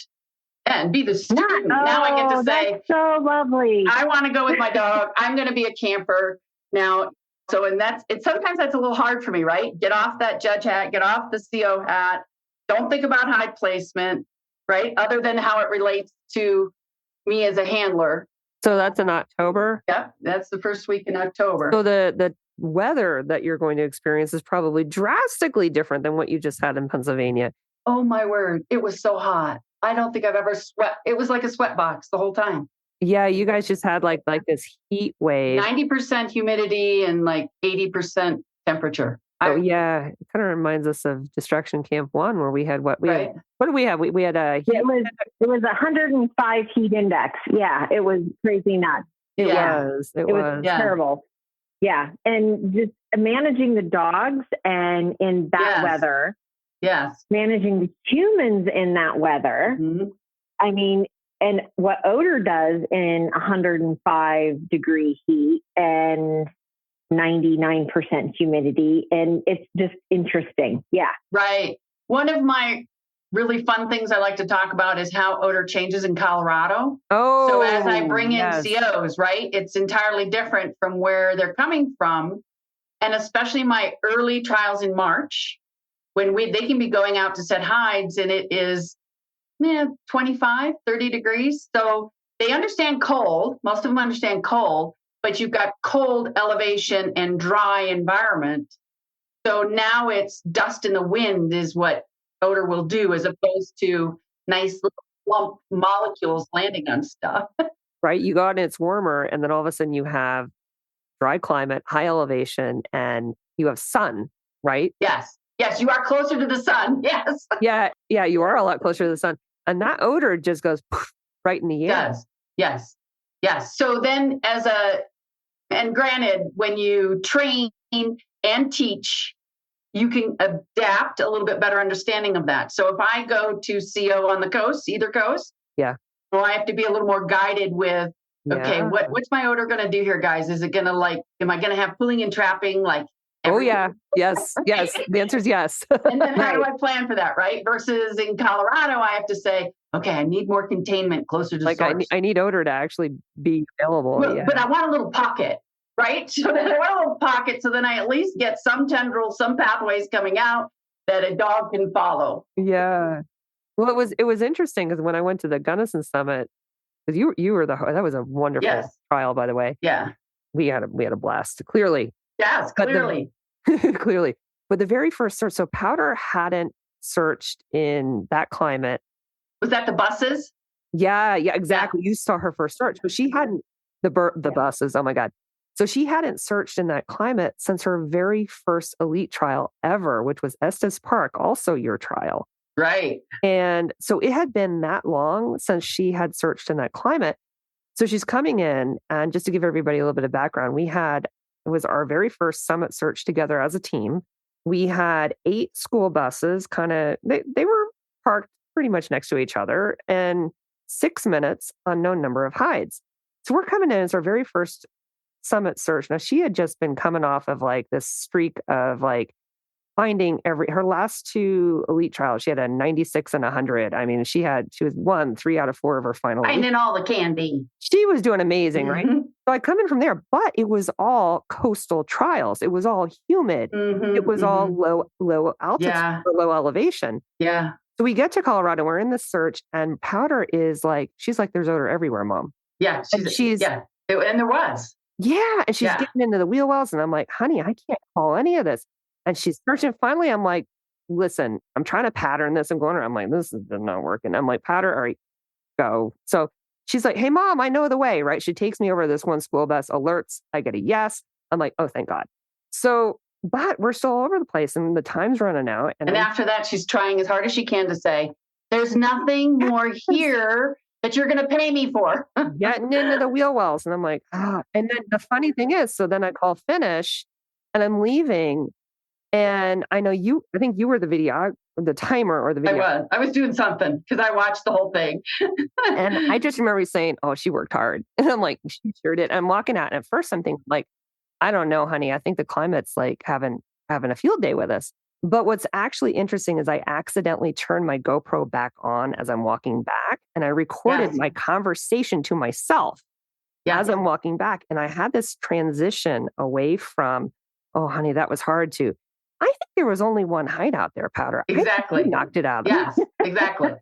and be the student. Now I get to say, that's so lovely. I want to go with my dog. I'm going to be a camper now. So, and sometimes that's a little hard for me, right? Get off that judge hat, get off the CO hat. Don't think about hide placement, right? Other than how it relates to me as a handler. So that's in October? Yeah, that's the first week in October. So the weather that you're going to experience is probably drastically different than what you just had in Pennsylvania. Oh, my word. It was so hot. I don't think I've ever sweat. It was like a sweat box the whole time. Yeah, you guys just had like this heat wave. 90% humidity and like 80% temperature. Oh, yeah. It kind of reminds us of Distraction Camp 1, where we had what did we have? We had a heat. It was 105 heat index. Yeah, it was crazy nuts. It was terrible. Yeah. And just managing the dogs and in that weather. Yes. Managing the humans in that weather. Mm-hmm. I mean, and what odor does in 105 degree heat and 99% humidity. And it's just interesting. Yeah. Right. One of my really fun things I like to talk about is how odor changes in Colorado. Oh, so as I bring in COs, right, it's entirely different from where they're coming from. And especially my early trials in March, when they can be going out to set hides and it is 25, 30 degrees. So they understand cold. Most of them understand cold, but you've got cold elevation and dry environment. So now it's dust in the wind is what odor will do, as opposed to nice little plump molecules landing on stuff. Right. You go out and it's warmer, and then all of a sudden you have dry climate, high elevation, and you have sun, right? Yes. Yes, you are closer to the sun. Yes. Yeah, you are a lot closer to the sun. And that odor just goes poof, right in the air. Does. Yes. Yes. So then and granted, when you train and teach, you can adapt a little bit better understanding of that. So if I go to CO on the coast, either coast, yeah, well, I have to be a little more guided with, okay, what's my odor going to do here, guys? Is it going to am I going to have pulling and trapping? Like, oh yeah, yes. The answer is yes. And then how do I plan for that, right? Versus in Colorado, I have to say, okay, I need more containment closer to source. I need odor to actually be available. But I want a little pocket, right? So then I want a little pocket, so then I at least get some tendrils, some pathways coming out that a dog can follow. Yeah. Well, it was interesting because when I went to the Gunnison Summit, because you were that was a wonderful trial, by the way. Yeah. We had a blast, clearly. Yes, clearly. Clearly. But the very first search, so Powder hadn't searched in that climate. Was that the buses? Yeah, exactly. You saw her first search, but she hadn't, the buses, oh my God. So she hadn't searched in that climate since her very first elite trial ever, which was Estes Park, also your trial. Right. And so it had been that long since she had searched in that climate. So she's coming in, and just to give everybody a little bit of background, it was our very first summit search together as a team. We had 8 school buses, they were parked pretty much next to each other, and 6 minutes, unknown number of hides. So we're coming in, it's our very first summit search. Now she had just been coming off of like this streak of like finding her last 2 elite trials. She had a 96 and 100. I mean, she was won 3 out of 4 of her final. Finding all the candy. She was doing amazing, right? So I come in from there, but it was all coastal trials. It was all humid. It was all low altitude, or low elevation. Yeah. So we get to Colorado, we're in the search, and Powder is like, she's like, there's odor everywhere, Mom. Yeah. And there was. Yeah. And she's getting into the wheel wells, and I'm like, honey, I can't call any of this. And she's searching. Finally, I'm like, listen, I'm trying to pattern this. I'm going around. I'm like, this is not working. I'm like, Powder, all right, go. So she's like, hey, Mom, I know the way, right? She takes me over to this one school bus, alerts. I get a yes. I'm like, oh, thank God. So, but we're still all over the place, and the time's running out. And after that, she's trying as hard as she can to say, there's nothing more here that you're going to pay me for. Getting into the wheel wells. And I'm like, ah. And then the funny thing is, so then I call finish, and I'm leaving. And I know I think you were the timer or the video. I was doing something because I watched the whole thing. And I just remember saying, oh, she worked hard. And I'm like, she sure did. I'm walking out. And at first I'm thinking like, I don't know, honey. I think the climate's like having a field day with us. But what's actually interesting is I accidentally turned my GoPro back on as I'm walking back. And I recorded my conversation to myself as I'm walking back. And I had this transition away from, oh, honey, that was hard too. I think there was only one hide out there, Powder. Exactly. You knocked it out. Yes, exactly.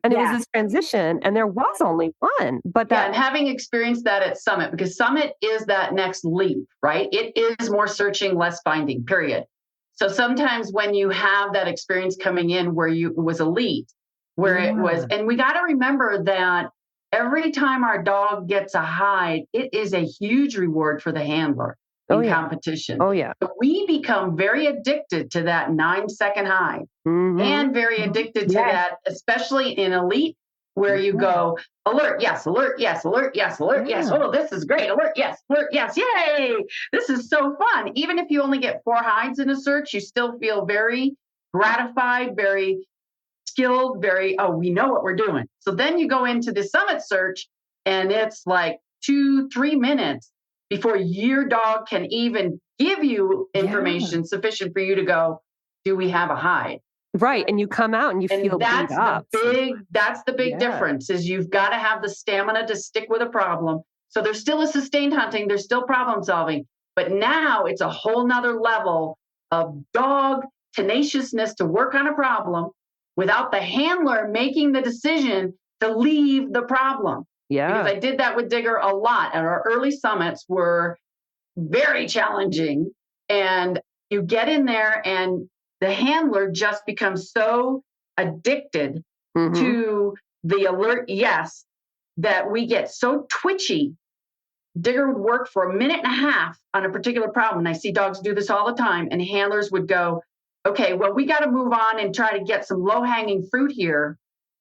And it was this transition, and there was only one. But and having experienced that at Summit, because Summit is that next leap, right? It is more searching, less finding, period. So sometimes when you have that experience coming in where it was elite, where it was, and we got to remember that every time our dog gets a hide, it is a huge reward for the handler. In competition. Oh, yeah. But we become very addicted to that 9-second high and very addicted to that, especially in elite, where you go, alert, yes, alert, yes, alert, yes, alert, yes. Oh, this is great. Alert, yes, yay. This is so fun. Even if you only get 4 hides in a search, you still feel very gratified, very skilled, we know what we're doing. So then you go into the summit search, and it's like 2-3 minutes before your dog can even give you information sufficient for you to go, do we have a hide? Right. And you come out and you feel beat up. That's the big difference, is you've got to have the stamina to stick with a problem. So there's still a sustained hunting. There's still problem solving. But now it's a whole nother level of dog tenaciousness to work on a problem without the handler making the decision to leave the problem. Yeah. Because I did that with Digger a lot. And our early summits were very challenging. And you get in there and the handler just becomes so addicted to the alert, yes, that we get so twitchy Digger would work for a minute and a half on a particular problem. And I see dogs do this all the time. And handlers would go, okay, well, we got to move on and try to get some low-hanging fruit here,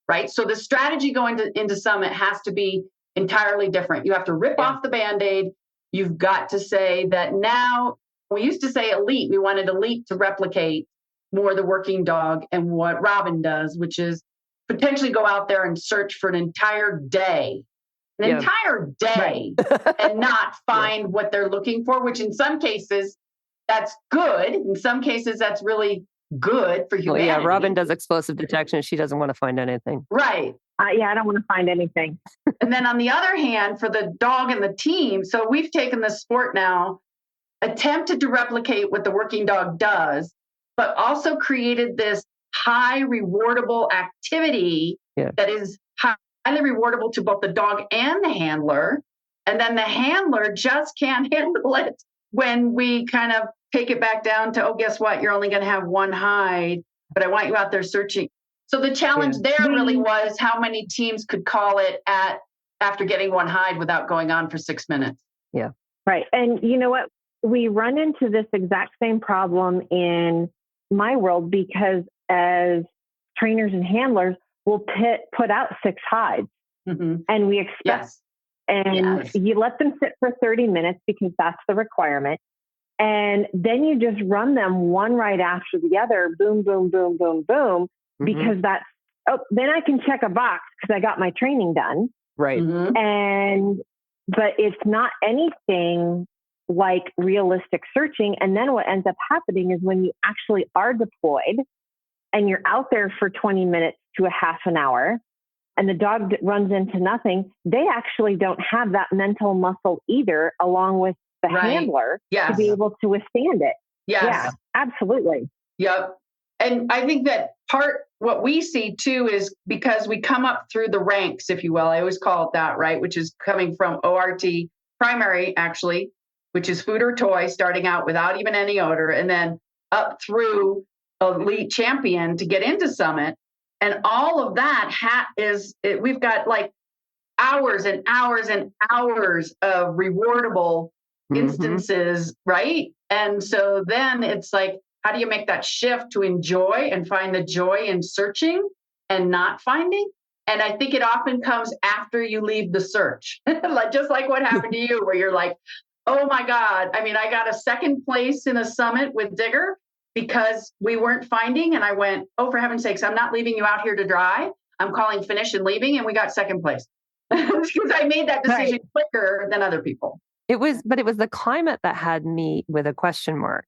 right? So the strategy going into Summit has to be entirely different. You have to rip off the Band-Aid. You've got to say that now, we used to say elite. We wanted elite to replicate more the working dog and what Robin does, which is potentially go out there and search for an entire day, and not find what they're looking for, which in some cases, that's good. In some cases, that's really good for humanity. Well, yeah, Robin does explosive detection. She doesn't want to find anything. Right. I don't want to find anything. And then on the other hand, for the dog and the team, so we've taken the sport now, attempted to replicate what the working dog does, but also created this high rewardable activity that is highly rewardable to both the dog and the handler. And then the handler just can't handle it when we kind of take it back down to, oh, guess what? You're only going to have one hide, but I want you out there searching. So the challenge there really was how many teams could call it after getting one hide without going on for 6 minutes. Yeah. Right. And you know what? We run into this exact same problem in my world because as trainers and handlers, we'll put out 6 hides and we expect, you let them sit for 30 minutes because that's the requirement. And then you just run them one right after the other, boom, boom, boom, boom, boom, because then I can check a box because I got my training done. Right. But it's not anything like realistic searching. And then what ends up happening is when you actually are deployed and you're out there for 20 minutes to a half an hour and the dog runs into nothing, they actually don't have that mental muscle either, along with the handler to be able to withstand it. Yes. Yeah, absolutely. Yep. And I think that what we see too is because we come up through the ranks, if you will, I always call it that, right? Which is coming from ORT primary, actually, which is food or toy, starting out without even any odor, and then up through elite champion to get into Summit. And all of that we've got like hours and hours and hours of rewardable instances, right? And so then it's like, how do you make that shift to enjoy and find the joy in searching and not finding? And I think it often comes after you leave the search, just like what happened to you, where you're like, oh my God. I mean, I got a second place in a Summit with Digger because we weren't finding. And I went, oh, for heaven's sakes, I'm not leaving you out here to dry. I'm calling finish and leaving. And we got second place because I made that decision quicker than other people. But it was the climate that had me with a question mark,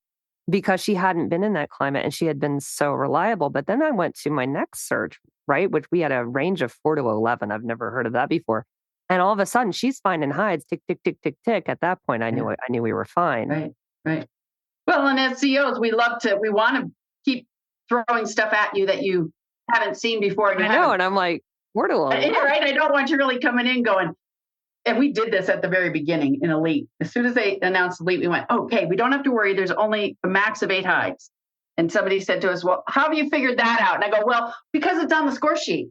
because she hadn't been in that climate and she had been so reliable. But then I went to my next search, right, which we had a range of 4 to 11. I've never heard of that before. And all of a sudden she's finding hides, tick, tick, tick, tick, tick. At that point, I knew we were fine. Right. Well, and as CEOs, we want to keep throwing stuff at you that you haven't seen before. I know. And I'm like, 4 to 11. Right. I don't want you really coming in going, and we did this at the very beginning in Elite. As soon as they announced Elite, we went, okay, we don't have to worry. There's only a max of 8 hides. And somebody said to us, well, how have you figured that out? And I go, well, because it's on the score sheet.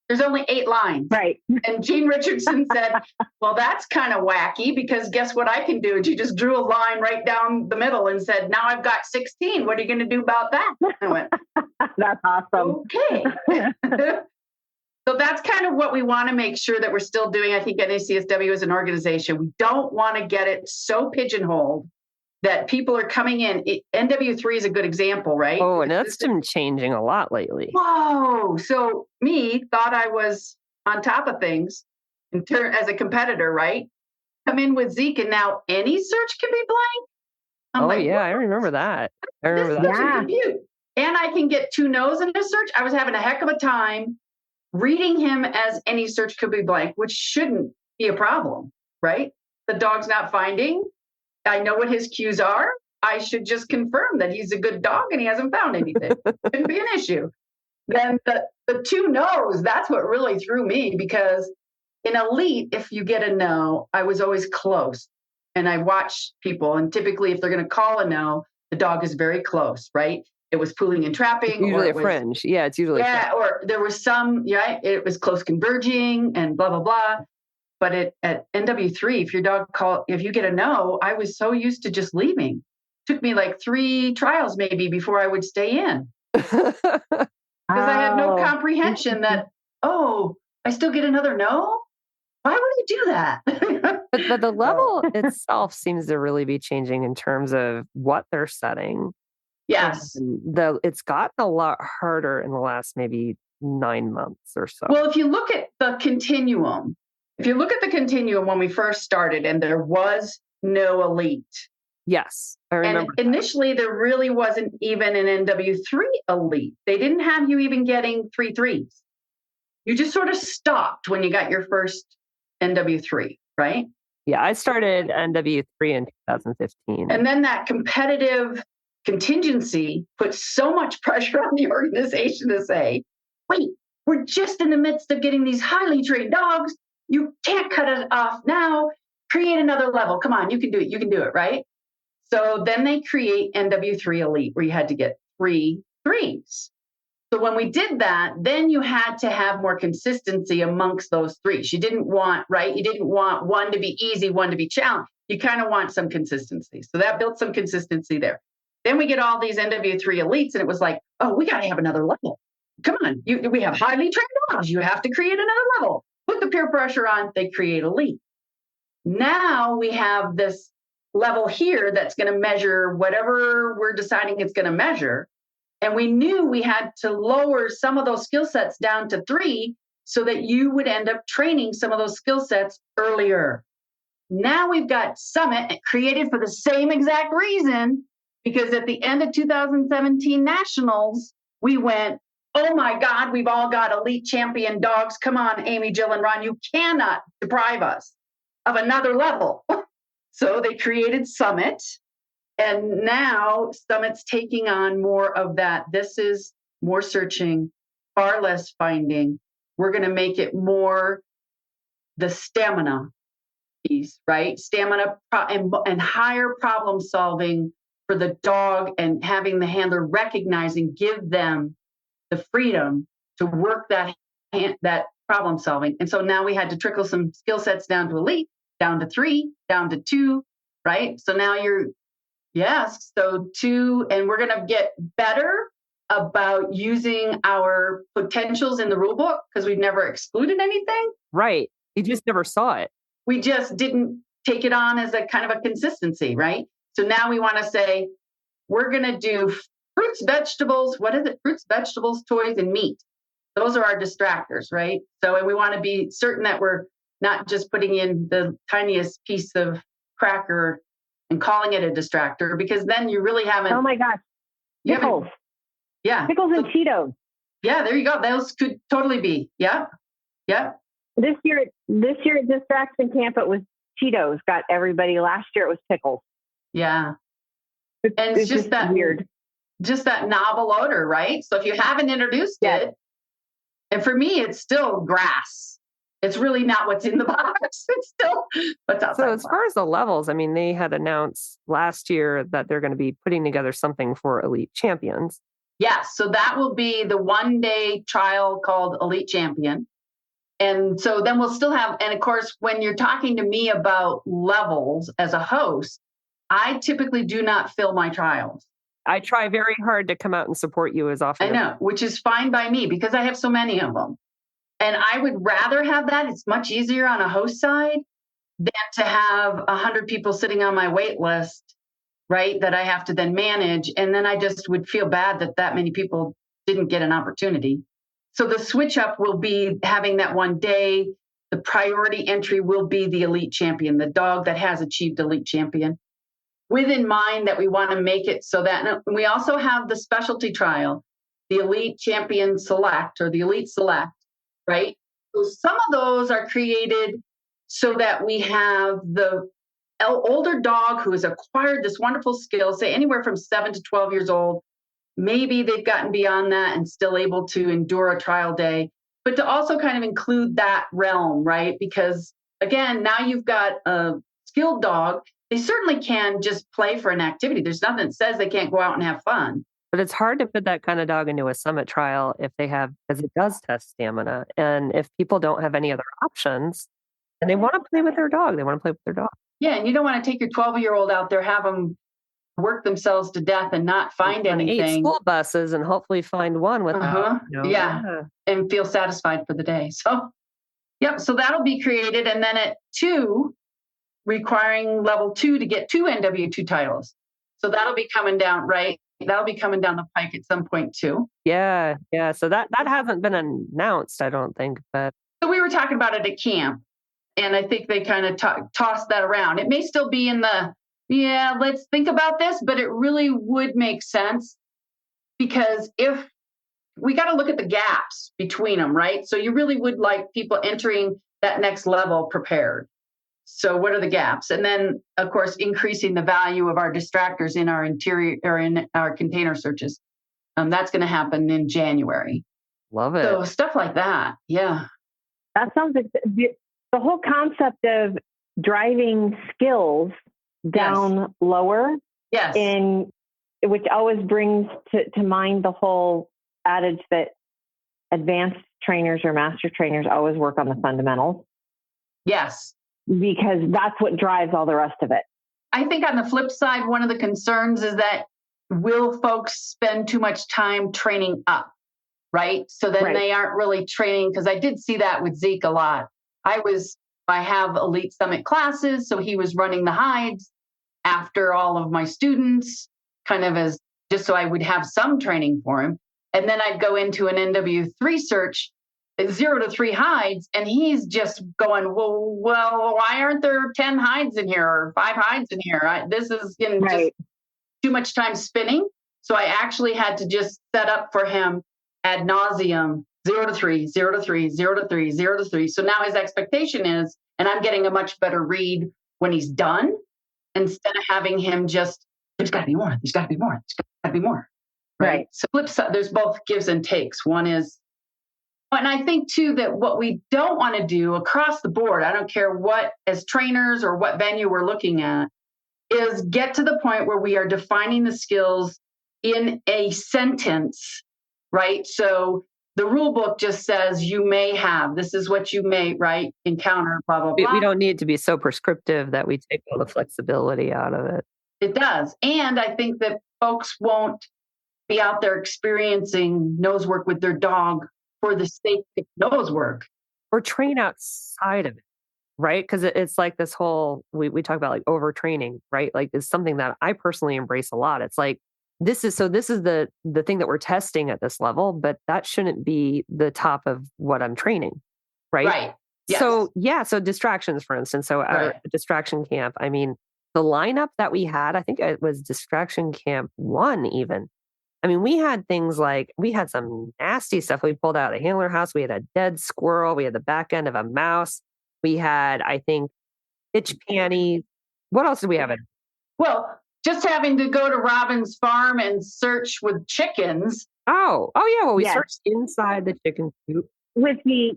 There's only 8 lines. Right. And Gene Richardson said, well, that's kind of wacky because guess what I can do? And she just drew a line right down the middle and said, now I've got 16. What are you going to do about that? I went, that's awesome. Okay. So that's kind of what we want to make sure that we're still doing. I think NACSW as an organization, we don't want to get it so pigeonholed that people are coming in. NW3 is a good example, right? Oh, and that's been changing a lot lately. Whoa. So me thought I was on top of things as a competitor, right? Come in with Zeke and now any search can be blank. I remember that. Yeah. And I can get 2 no's in a search. I was having a heck of a time reading him as any search could be blank, which shouldn't be a problem, right? The dog's not finding. I know what his cues are. I should just confirm that he's a good dog and he hasn't found anything. Shouldn't be an issue. Then the 2 no's, that's what really threw me, because in Elite, if you get a no, I was always close. And I watch people, and typically if they're going to call a no, the dog is very close, right? It was pooling and trapping. It's usually a fringe. Yeah, it's usually or there was some, it was close converging and blah, blah, blah. But at NW3, if you get a no, I was so used to just leaving. Took me like 3 trials maybe before I would stay in. Because I had no comprehension that, I still get another no? Why would I do that? But the level itself seems to really be changing in terms of what they're setting. Yes. It's gotten a lot harder in the last maybe 9 months or so. Well, if you look at the continuum when we first started and there was no elite. Yes, I remember. And initially, there really wasn't even an NW3 elite. They didn't have you even getting 3 threes. You just sort of stopped when you got your first NW3, right? Yeah, I started NW3 in 2015. And then that competitive contingency put so much pressure on the organization to say, wait, we're just in the midst of getting these highly trained dogs. You can't cut it off now. Create another level. Come on, you can do it. You can do it, right? So then they create NW3 Elite where you had to get 3 threes. So when we did that, then you had to have more consistency amongst those 3s. You didn't want, right? You didn't want one to be easy, one to be challenged. You kind of want some consistency. So that built some consistency there. Then we get all these NW3 Elites and it was like, we got to have another level. Come on, we have highly trained dogs. You have to create another level. Put the peer pressure on, they create Elite. Now we have this level here that's going to measure whatever we're deciding it's going to measure. And we knew we had to lower some of those skill sets down to 3 so that you would end up training some of those skill sets earlier. Now we've got Summit created for the same exact reason, because at the end of 2017 Nationals, we went, oh my God, we've all got elite champion dogs. Come on, Amy, Jill, and Ron, you cannot deprive us of another level. So they created Summit. And now Summit's taking on more of that. This is more searching, far less finding. We're going to make it more the stamina piece, right? Stamina and higher problem solving for the dog, and having the handler recognizing, give them the freedom to work that problem solving. And so now we had to trickle some skill sets down to Elite, down to 3, down to 2, right? So now so 2, and we're going to get better about using our potentials in the rule book because we've never excluded anything. Right. You just never saw it. We just didn't take it on as a kind of a consistency, right? So now we want to say, we're going to do fruits, vegetables. What is it? Fruits, vegetables, toys, and meat. Those are our distractors, right? So, and we want to be certain that we're not just putting in the tiniest piece of cracker and calling it a distractor, because then you really haven't. Oh my gosh. Pickles. Yeah. Pickles and Cheetos. Yeah, there you go. Those could totally be. Yeah. Yeah. This year at Distraction Camp, it was Cheetos got everybody. Last year it was pickles. Yeah. And it's just that weird. Just that novel odor, right? So if you haven't introduced it, and for me, it's still grass. It's really not what's in the box. It's still what's outside. So as far as the levels, I mean, they had announced last year that they're going to be putting together something for elite champions. Yes. So that will be the 1-day trial called Elite Champion. And so then we'll still have, and of course, when you're talking to me about levels as a host, I typically do not fill my trials. I try very hard to come out and support you as often. I know, which is fine by me because I have so many of them. And I would rather have that. It's much easier on a host side than to have 100 people sitting on my wait list, right, that I have to then manage. And then I just would feel bad that many people didn't get an opportunity. So the switch up will be having that 1 day. The priority entry will be the elite champion, the dog that has achieved elite champion, with in mind that we want to make it so that, and we also have the specialty trial, the elite champion select or the elite select, right? So some of those are created so that we have the older dog who has acquired this wonderful skill, say anywhere from 7 to 12 years old. Maybe they've gotten beyond that and still able to endure a trial day, but to also kind of include that realm, right? Because again, now you've got a skilled dog. They certainly can just play for an activity. There's nothing that says they can't go out and have fun. But it's hard to put that kind of dog into a summit trial if they have, because it does test stamina. And if people don't have any other options, And they want to play with their dog. Yeah. And you don't want to take your 12-year-old out there, have them work themselves to death and not find anything. 8 school buses and hopefully find one without. Yeah. And feel satisfied for the day. So, yep. So that'll be created. And then at 2, requiring level 2 to get 2 NW2 titles. So that'll be coming down, right? That'll be coming down the pike at some point too. Yeah. So that hasn't been announced, I don't think. But so we were talking about it at camp, and I think they kind of tossed that around. It may still be in the, let's think about this, but it really would make sense, because if we got to look at the gaps between them, right? So you really would like people entering that next level prepared. So what are the gaps? And then, of course, increasing the value of our distractors in our interior or in our container searches. That's going to happen in January. Love it. So stuff like that. Yeah. That sounds like the whole concept of driving skills down lower. Yes. Which always brings to mind the whole adage that advanced trainers or master trainers always work on the fundamentals. Yes. Because that's what drives all the rest of it. I think on the flip side, one of the concerns is that will folks spend too much time training up, right? So then they aren't really training, because I did see that with Zeke a lot. I have Elite Summit classes, so he was running the hides after all of my students, kind of as just so I would have some training for him. And then I'd go into an NW3 search, 0 to 3 hides, and he's just going, well, why aren't there 10 hides in here or 5 hides in here? This is just too much time spinning. So I actually had to just set up for him ad nauseum, 0 to 3, 0 to 3, 0 to 3, 0 to 3. So now his expectation is, and I'm getting a much better read when he's done, instead of having him just, there's got to be more, there's got to be more, there's got to be more. Right. So flip side, there's both gives and takes. One is, and I think too, that what we don't want to do across the board, I don't care what, as trainers or what venue we're looking at, is get to the point where we are defining the skills in a sentence, right? So the rule book just says you may have, this is what you may, right, encounter, blah, blah, blah. We don't need to be so prescriptive that we take all the flexibility out of it. It does. And I think that folks won't be out there experiencing nose work with their dog for the sake of nose work. Or train outside of it, right? Because it's like this whole, we talk about like overtraining, right? Like it's something that I personally embrace a lot. It's like, this is the thing that we're testing at this level, but that shouldn't be the top of what I'm training, right? Right. Yes. So distractions, for instance. So our distraction camp, I mean, the lineup that we had, I think it was distraction camp 1 even. I mean, we had things like, we had some nasty stuff we pulled out of the handler house. We had a dead squirrel. We had the back end of a mouse. We had, I think, itch panties. What else did we have in? Well, just having to go to Robin's farm and search with chickens. Oh yeah. Well, we searched inside the chicken coop. With the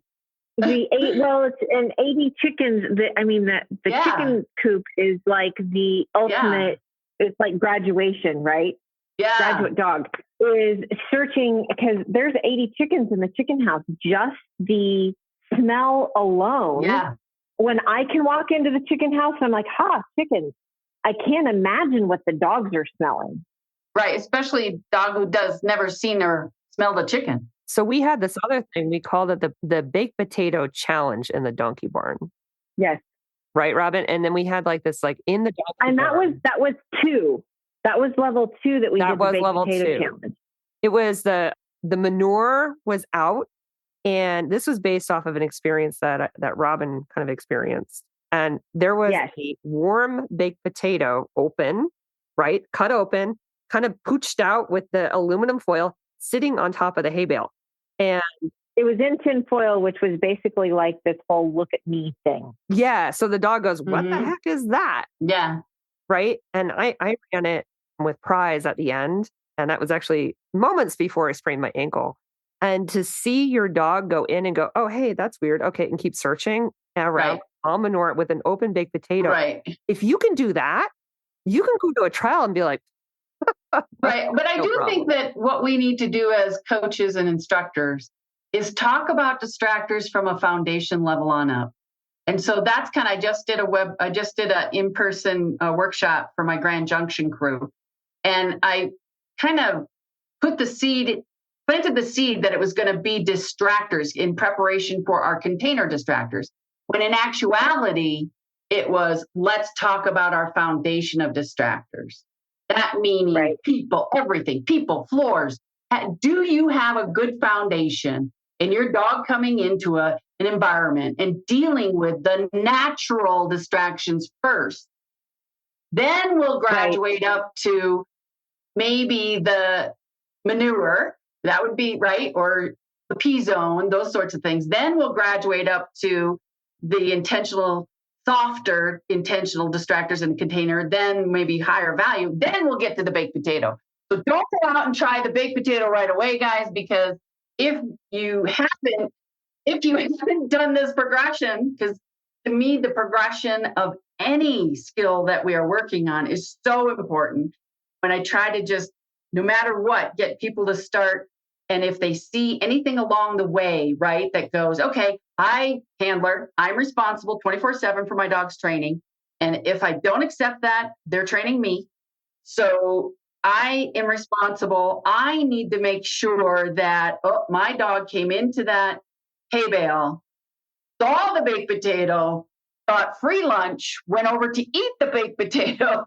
80 chickens. The chicken coop is like the ultimate. It's like graduation, right? Yeah. Graduate dog is searching, because there's 80 chickens in the chicken house. Just the smell alone. Yeah. When I can walk into the chicken house, I'm like, chickens. I can't imagine what the dogs are smelling. Right. Especially a dog who never seen or smelled a chicken. So we had this other thing. We called it the baked potato challenge in the donkey barn. Yes. Right, Robin? And then we had like this, like in the donkey and barn. that was 2. That was level 2 that we did the baked potato challenge. It was the manure was out, and this was based off of an experience that Robin kind of experienced. And there was a warm baked potato open, right? Cut open, kind of pooched out with the aluminum foil sitting on top of the hay bale. And it was in tin foil, which was basically like this whole look at me thing. Yeah. So the dog goes, what the heck is that? Yeah. Right. And I ran it with prize at the end. And that was actually moments before I sprained my ankle. And to see your dog go in and go, oh, hey, that's weird. Okay. And keep searching around all manure with an open baked potato. Right. If you can do that, you can go to a trial and be like, right. But I do think that what we need to do as coaches and instructors is talk about distractors from a foundation level on up. And so that's kind of, I just did an in-person workshop for my Grand Junction crew. And I kind of planted the seed that it was going to be distractors in preparation for our container distractors. When in actuality, it was, let's talk about our foundation of distractors. That meaning people, everything, people, floors. Do you have a good foundation in your dog coming into an environment and dealing with the natural distractions first? Then we'll graduate up to maybe the manure, that would be right, or the P zone, those sorts of things. Then we'll graduate up to the softer intentional distractors in the container, then maybe higher value. Then we'll get to the baked potato. So don't go out and try the baked potato right away, guys, because if you haven't done this progression, because to me, the progression of any skill that we are working on is so important. When I try to just, no matter what, get people to start. And if they see anything along the way, right, that goes, okay, I'm responsible 24/7 for my dog's training. And if I don't accept that, they're training me. So I am responsible. I need to make sure that my dog came into that hay bale, saw the baked potato, got free lunch, went over to eat the baked potato.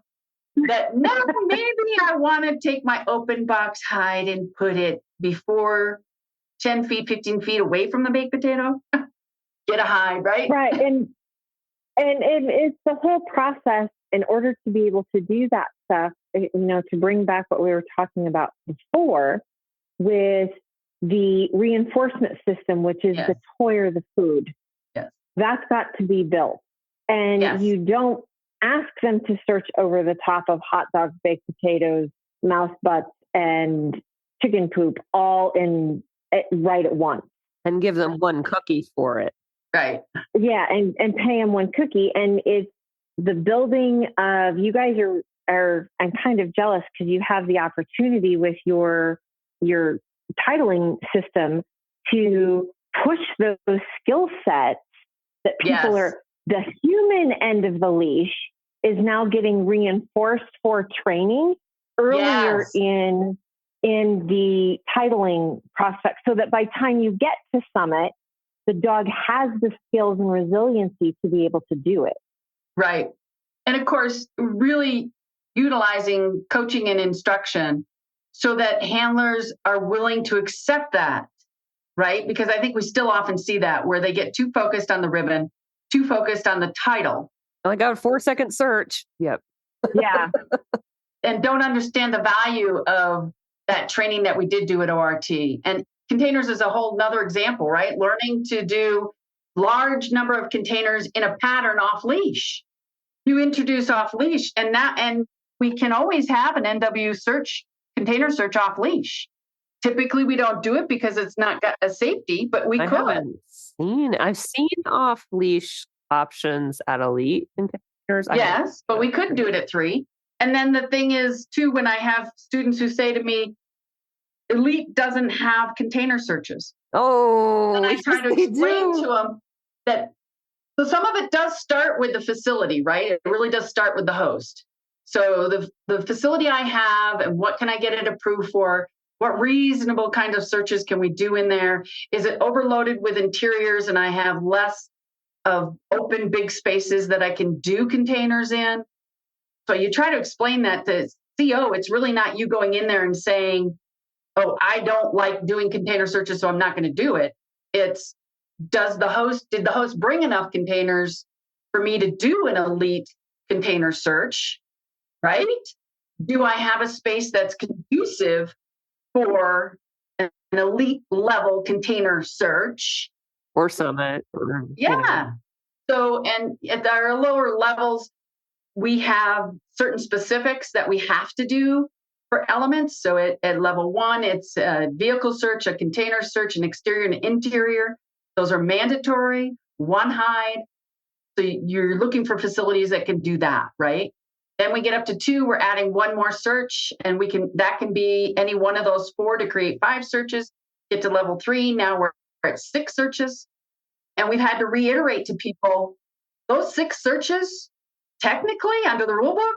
That no, maybe I want to take my open box hide and put it before 10 feet, 15 feet away from the baked potato. Get a hide, right? Right. And it's the whole process in order to be able to do that stuff, to bring back what we were talking about before with the reinforcement system, which is the toy or the food. Yes. That's got to be built. And you don't ask them to search over the top of hot dogs, baked potatoes, mouse butts, and chicken poop all right at once. And give them one cookie for it. Right. Yeah, and pay them one cookie. And it's the building of, you guys are I'm kind of jealous because you have the opportunity with your titling system to push those skill sets that people are, the human end of the leash is now getting reinforced for training earlier in the titling prospect, so that by the time you get to summit, the dog has the skills and resiliency to be able to do it. Right. And of course, really utilizing coaching and instruction so that handlers are willing to accept that, right? Because I think we still often see that where they get too focused on the ribbon, too focused on the title. I got a 4-second search. Yep. Yeah. And don't understand the value of that training that we did do at ORT. And containers is a whole nother example, right? Learning to do large number of containers in a pattern off leash. You introduce off leash, and we can always have an NW search, container search off leash. Typically, we don't do it because it's not got a safety, but we could. I've seen off leash options at Elite containers. Yes, but we could do it at 3. And then the thing is, too, when I have students who say to me, Elite doesn't have container searches. Oh, and I try to explain to them that, so some of it does start with the facility, right? It really does start with the host. So the facility I have, and what can I get it approved for? What reasonable kind of searches can we do in there? Is it overloaded with interiors and I have less of open big spaces that I can do containers in? So you try to explain that to CO. It's really not you going in there and saying, oh, I don't like doing container searches, so I'm not going to do it. It's, did the host bring enough containers for me to do an Elite container search, right? Do I have a space that's conducive for an Elite level container search? Or Summit. Yeah. So, and at our lower levels, we have certain specifics that we have to do for elements. So at level 1, it's a vehicle search, a container search, an exterior and interior. Those are mandatory, 1 hide. So you're looking for facilities that can do that, right? Then we get up to 2, we're adding 1 more search, and that can be any one of those 4 to create 5 searches. Get to level 3, now we're at 6 searches. And we've had to reiterate to people, those 6 searches, technically under the rule book,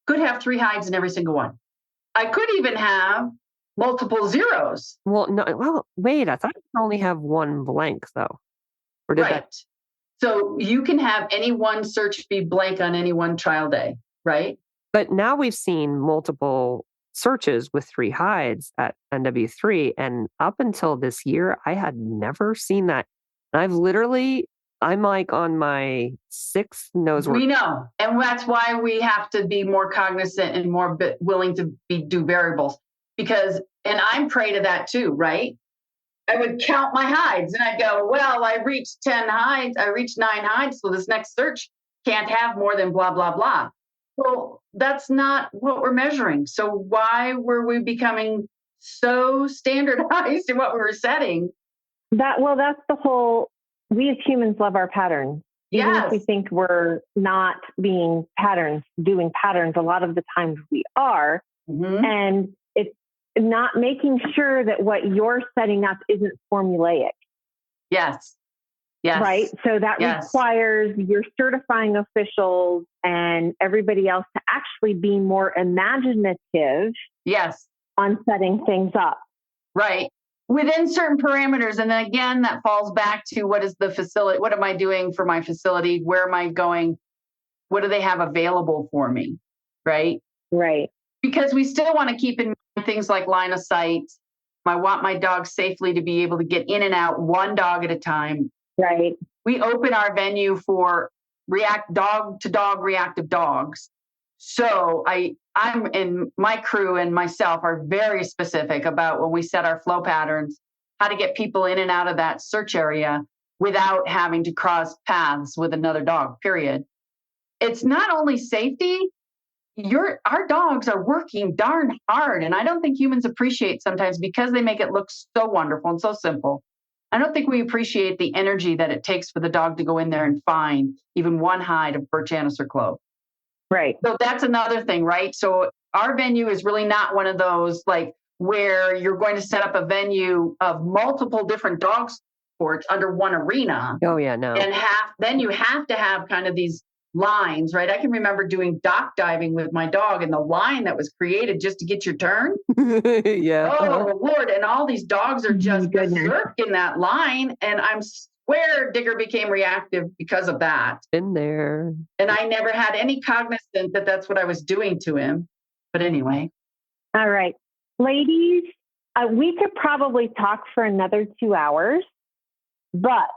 could have 3 hides in every single one. I could even have multiple zeros. Well, no. Well, wait. I thought you could only have 1 blank though. Or did that? So you can have any one search be blank on any one trial day, right? But now we've seen multiple searches with 3 hides at NW3. And up until this year, I had never seen that. And I'm like on my 6th Nosework. We know. And that's why we have to be more cognizant and more willing to do variables. Because, and I'm prey to that too, right? I would count my hides and I'd go, well, I reached 10 hides. I reached 9 hides. So this next search can't have more than blah, blah, blah. Well, that's not what we're measuring. So why were we becoming so standardized in what we were setting? That's the whole, we as humans love our patterns. Even if we think we're not doing patterns, a lot of the times we are. Mm-hmm. And it's not making sure that what you're setting up isn't formulaic. Yes. Right. So that requires your certifying officials and everybody else to actually be more imaginative. Yes. On setting things up. Right. Within certain parameters. And then again, that falls back to what is the facility? What am I doing for my facility? Where am I going? What do they have available for me? Right. Right. Because we still want to keep in mind things like line of sight. I want my dog safely to be able to get in and out one dog at a time. Right. We open our venue for dog to dog reactive dogs. So I'm in my crew and myself are very specific about when we set our flow patterns, how to get people in and out of that search area without having to cross paths with another dog, period. It's not only safety, our dogs are working darn hard. And I don't think humans appreciate sometimes because they make it look so wonderful and so simple. I don't think we appreciate the energy that it takes for the dog to go in there and find even one hide of birch anise or clove. Right. So that's another thing, right? So our venue is really not one of those like where you're going to set up a venue of multiple different dog sports under one arena. Oh yeah, no. And then you have to have kind of these lines, right? I can remember doing dock diving with my dog and the line that was created just to get your turn. Yeah. Oh Lord. And all these dogs are just berserk in that line. And I'm swear Digger became reactive because of that. Been there. And I never had any cognizance that that's what I was doing to him. But anyway. All right. Ladies, we could probably talk for another 2 hours. But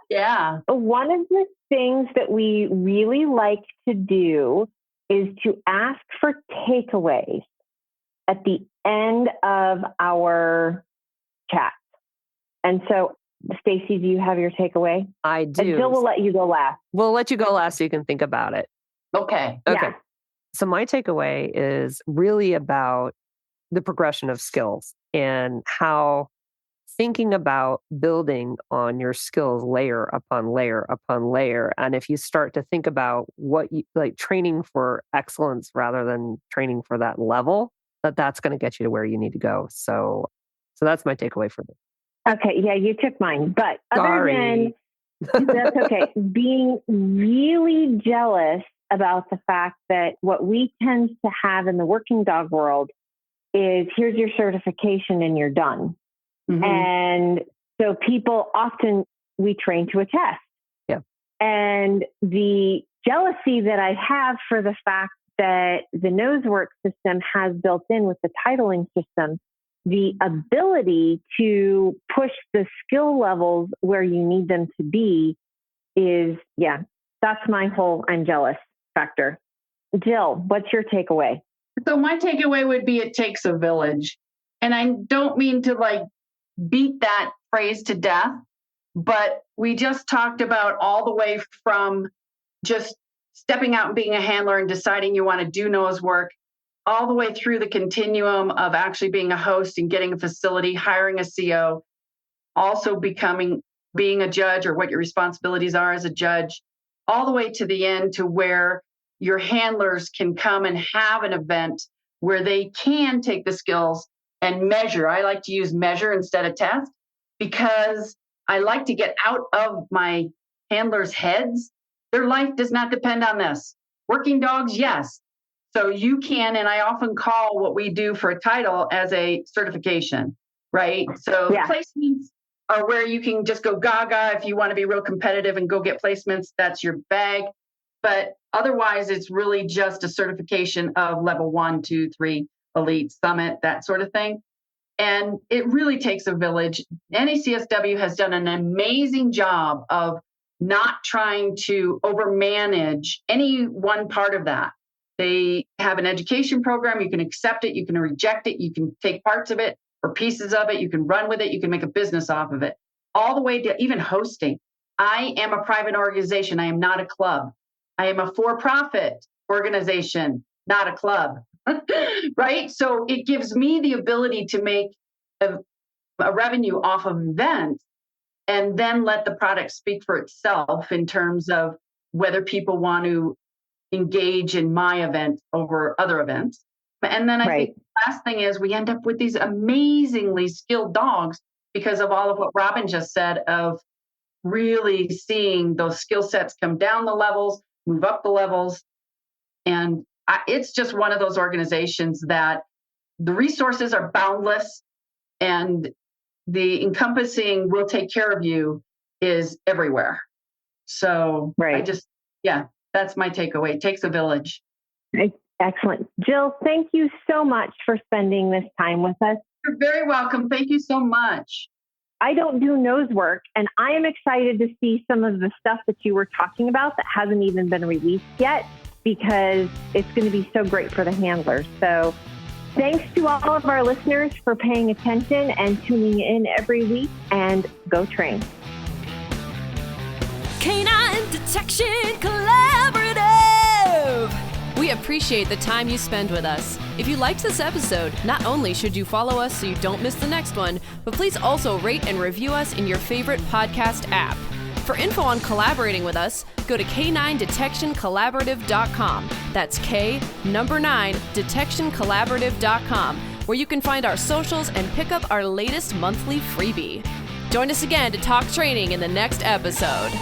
one of the things that we really like to do is to ask for takeaways at the end of our chat. And so, Stacy, do you have your takeaway? I do. And Jill will let you go last. We'll let you go last so you can think about it. Okay. Yeah. So my takeaway is really about the progression of skills and how thinking about building on your skills layer upon layer upon layer. And if you start to think about what you like training for excellence rather than training for that level, that's going to get you to where you need to go. So that's my takeaway for this. Okay. Yeah, you took mine. But other than that's okay. Being really jealous about the fact that what we tend to have in the working dog world is here's your certification and you're done. Mm-hmm. And so people often, we train to a test. Yeah. And the jealousy that I have for the fact that the Nosework system has built in with the titling system, the ability to push the skill levels where you need them to be is, that's my whole I'm jealous factor. Jill, what's your takeaway? So my takeaway would be it takes a village. And I don't mean to beat that phrase to death, but we just talked about all the way from just stepping out and being a handler and deciding you want to do Nosework, all the way through the continuum of actually being a host and getting a facility, hiring a CO, also being a judge or what your responsibilities are as a judge, all the way to the end to where your handlers can come and have an event where they can take the skills and measure. I like to use measure instead of test because I like to get out of my handlers' heads Their life does not depend on this. Working dogs, yes. So you can, and I often call what we do for a title as a certification, right? So placements are where you can just go gaga if you want to be real competitive and go get placements. That's your bag. But otherwise, it's really just a certification of level 1, 2, 3, elite, summit, that sort of thing. And it really takes a village. NACSW has done an amazing job of not trying to overmanage any one part of that. They have an education program. You can accept it. You can reject it. You can take parts of it or pieces of it. You can run with it. You can make a business off of it, all the way to even hosting. I am a private organization. I am not a club. I am a for-profit organization, not a club, right? So it gives me the ability to make a revenue off of events and then let the product speak for itself in terms of whether people want to engage in my event over other events. And then I think the last thing is we end up with these amazingly skilled dogs because of all of what Robin just said of really seeing those skill sets come down the levels, move up the levels. And it's just one of those organizations that the resources are boundless and the encompassing will take care of you is everywhere. So that's my takeaway. It takes a village. Excellent. Jill, thank you so much for spending this time with us. You're very welcome. Thank you so much. I don't do Nosework, and I am excited to see some of the stuff that you were talking about that hasn't even been released yet, because it's going to be so great for the handlers. So thanks to all of our listeners for paying attention and tuning in every week, and go train. Canine Detection Collaborative! We appreciate the time you spend with us. If you liked this episode, not only should you follow us so you don't miss the next one, but please also rate and review us in your favorite podcast app. For info on collaborating with us, go to k9detectioncollaborative.com. That's K9detectioncollaborative.com, where you can find our socials and pick up our latest monthly freebie. Join us again to talk training in the next episode.